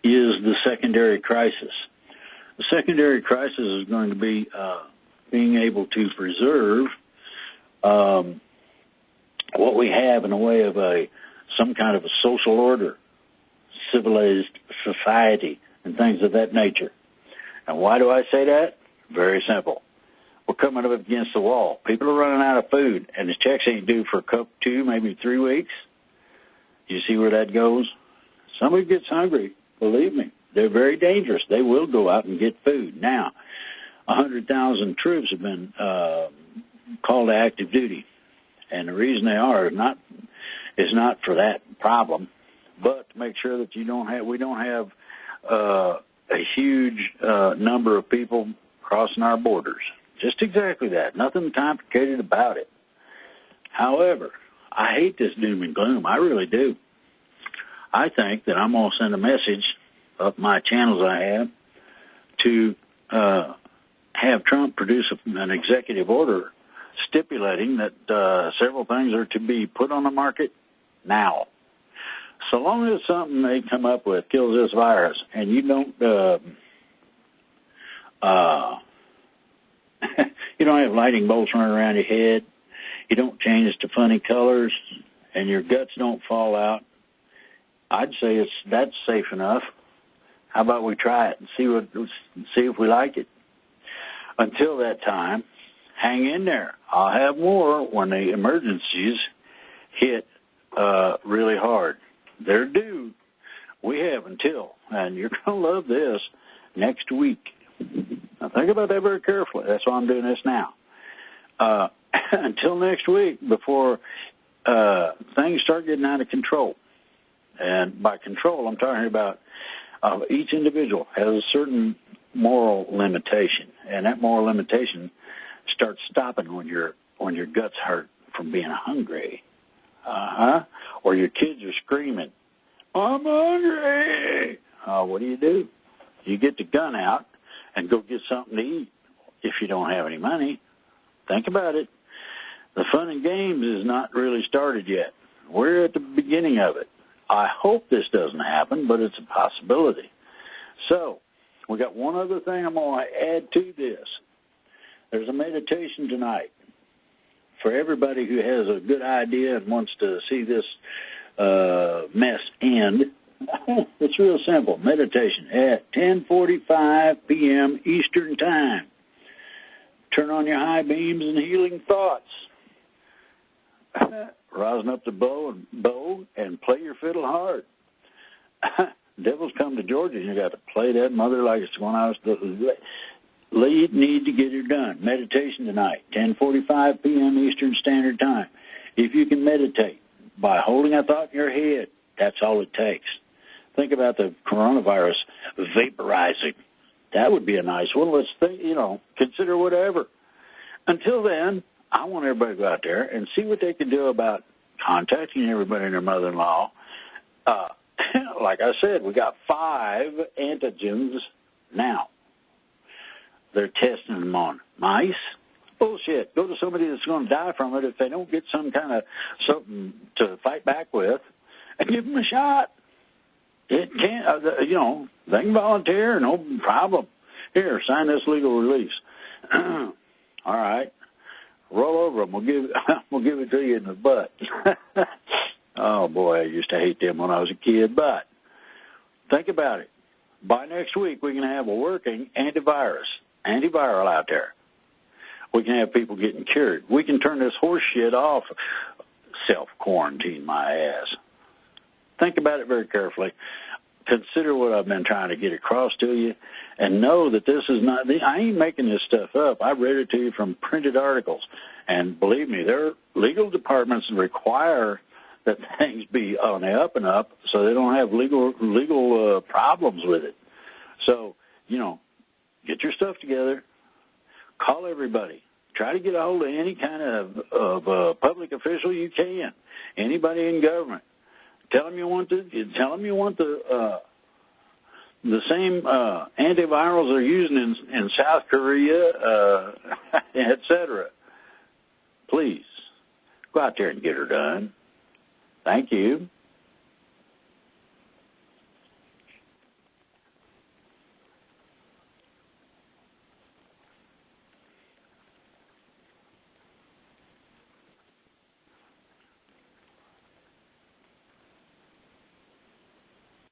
is the secondary crisis. The secondary crisis is going to be being able to preserve what we have in a way of some kind of a social order, civilized society, and things of that nature. And why do I say that? Very simple. We're coming up against the wall. People are running out of food, and the checks ain't due for a couple, 2, maybe 3 weeks. You see where that goes? Somebody gets hungry, believe me. They're very dangerous. They will go out and get food. Now, 100,000 troops have been called to active duty, and the reason they are is not for that problem, but to make sure that we don't have a huge number of people crossing our borders. Just exactly that. Nothing complicated about it. However, I hate this doom and gloom. I really do. I think that I'm going to send a message up my channels I have to have Trump produce an executive order stipulating that several things are to be put on the market now. So long as something they come up with kills this virus and you don't you don't have lightning bolts running around your head, you don't change to funny colors, and your guts don't fall out, I'd say that's safe enough. How about we try it and see if we like it? Until that time, hang in there. I'll have more when the emergencies hit really hard. They're due. We have until, and you're going to love this, next week. Now think about that very carefully. That's why I'm doing this now. Until next week, before things start getting out of control. And by control, I'm talking about each individual has a certain moral limitation, and that moral limitation starts stopping when your guts hurt from being hungry, or your kids are screaming, "I'm hungry!" What do? You get the gun out and go get something to eat. If you don't have any money, think about it. The fun and games is not really started yet. We're at the beginning of it. I hope this doesn't happen, but it's a possibility. So, we got one other thing I'm going to add to this. There's a meditation tonight for everybody who has a good idea and wants to see this mess end. It's real simple. Meditation at 10:45 p.m. Eastern Time. Turn on your high beams and healing thoughts. Rosin up the bow and play your fiddle hard. Devils come to Georgia, and you got to play that mother like it's when I was need to get it done. Meditation tonight, 10:45 p.m. Eastern Standard Time. If you can meditate by holding a thought in your head, that's all it takes. Think about the coronavirus vaporizing. That would be a nice one. Let's think, consider whatever. Until then, I want everybody to go out there and see what they can do about contacting everybody and their mother-in-law. Like I said, we got 5 antigens now. They're testing them on mice. Bullshit. Go to somebody that's going to die from it if they don't get some kind of something to fight back with and give them a shot. It can't, they can volunteer, no problem. Here, sign this legal release. All right. Roll over them. We'll give it to you in the butt. Oh, boy, I used to hate them when I was a kid. But think about it. By next week, we can have a working antiviral out there. We can have people getting cured. We can turn this horse shit off. Self-quarantine my ass. Think about it very carefully. Consider what I've been trying to get across to you, and know that this is not, I ain't making this stuff up. I read it to you from printed articles, and believe me, their legal departments require that things be on the up and up so they don't have legal problems with it. So, get your stuff together, call everybody, try to get a hold of any kind of public official you can, anybody in government. Tell them you want the same antivirals they're using in South Korea, etc. Please go out there and get her done. Thank you.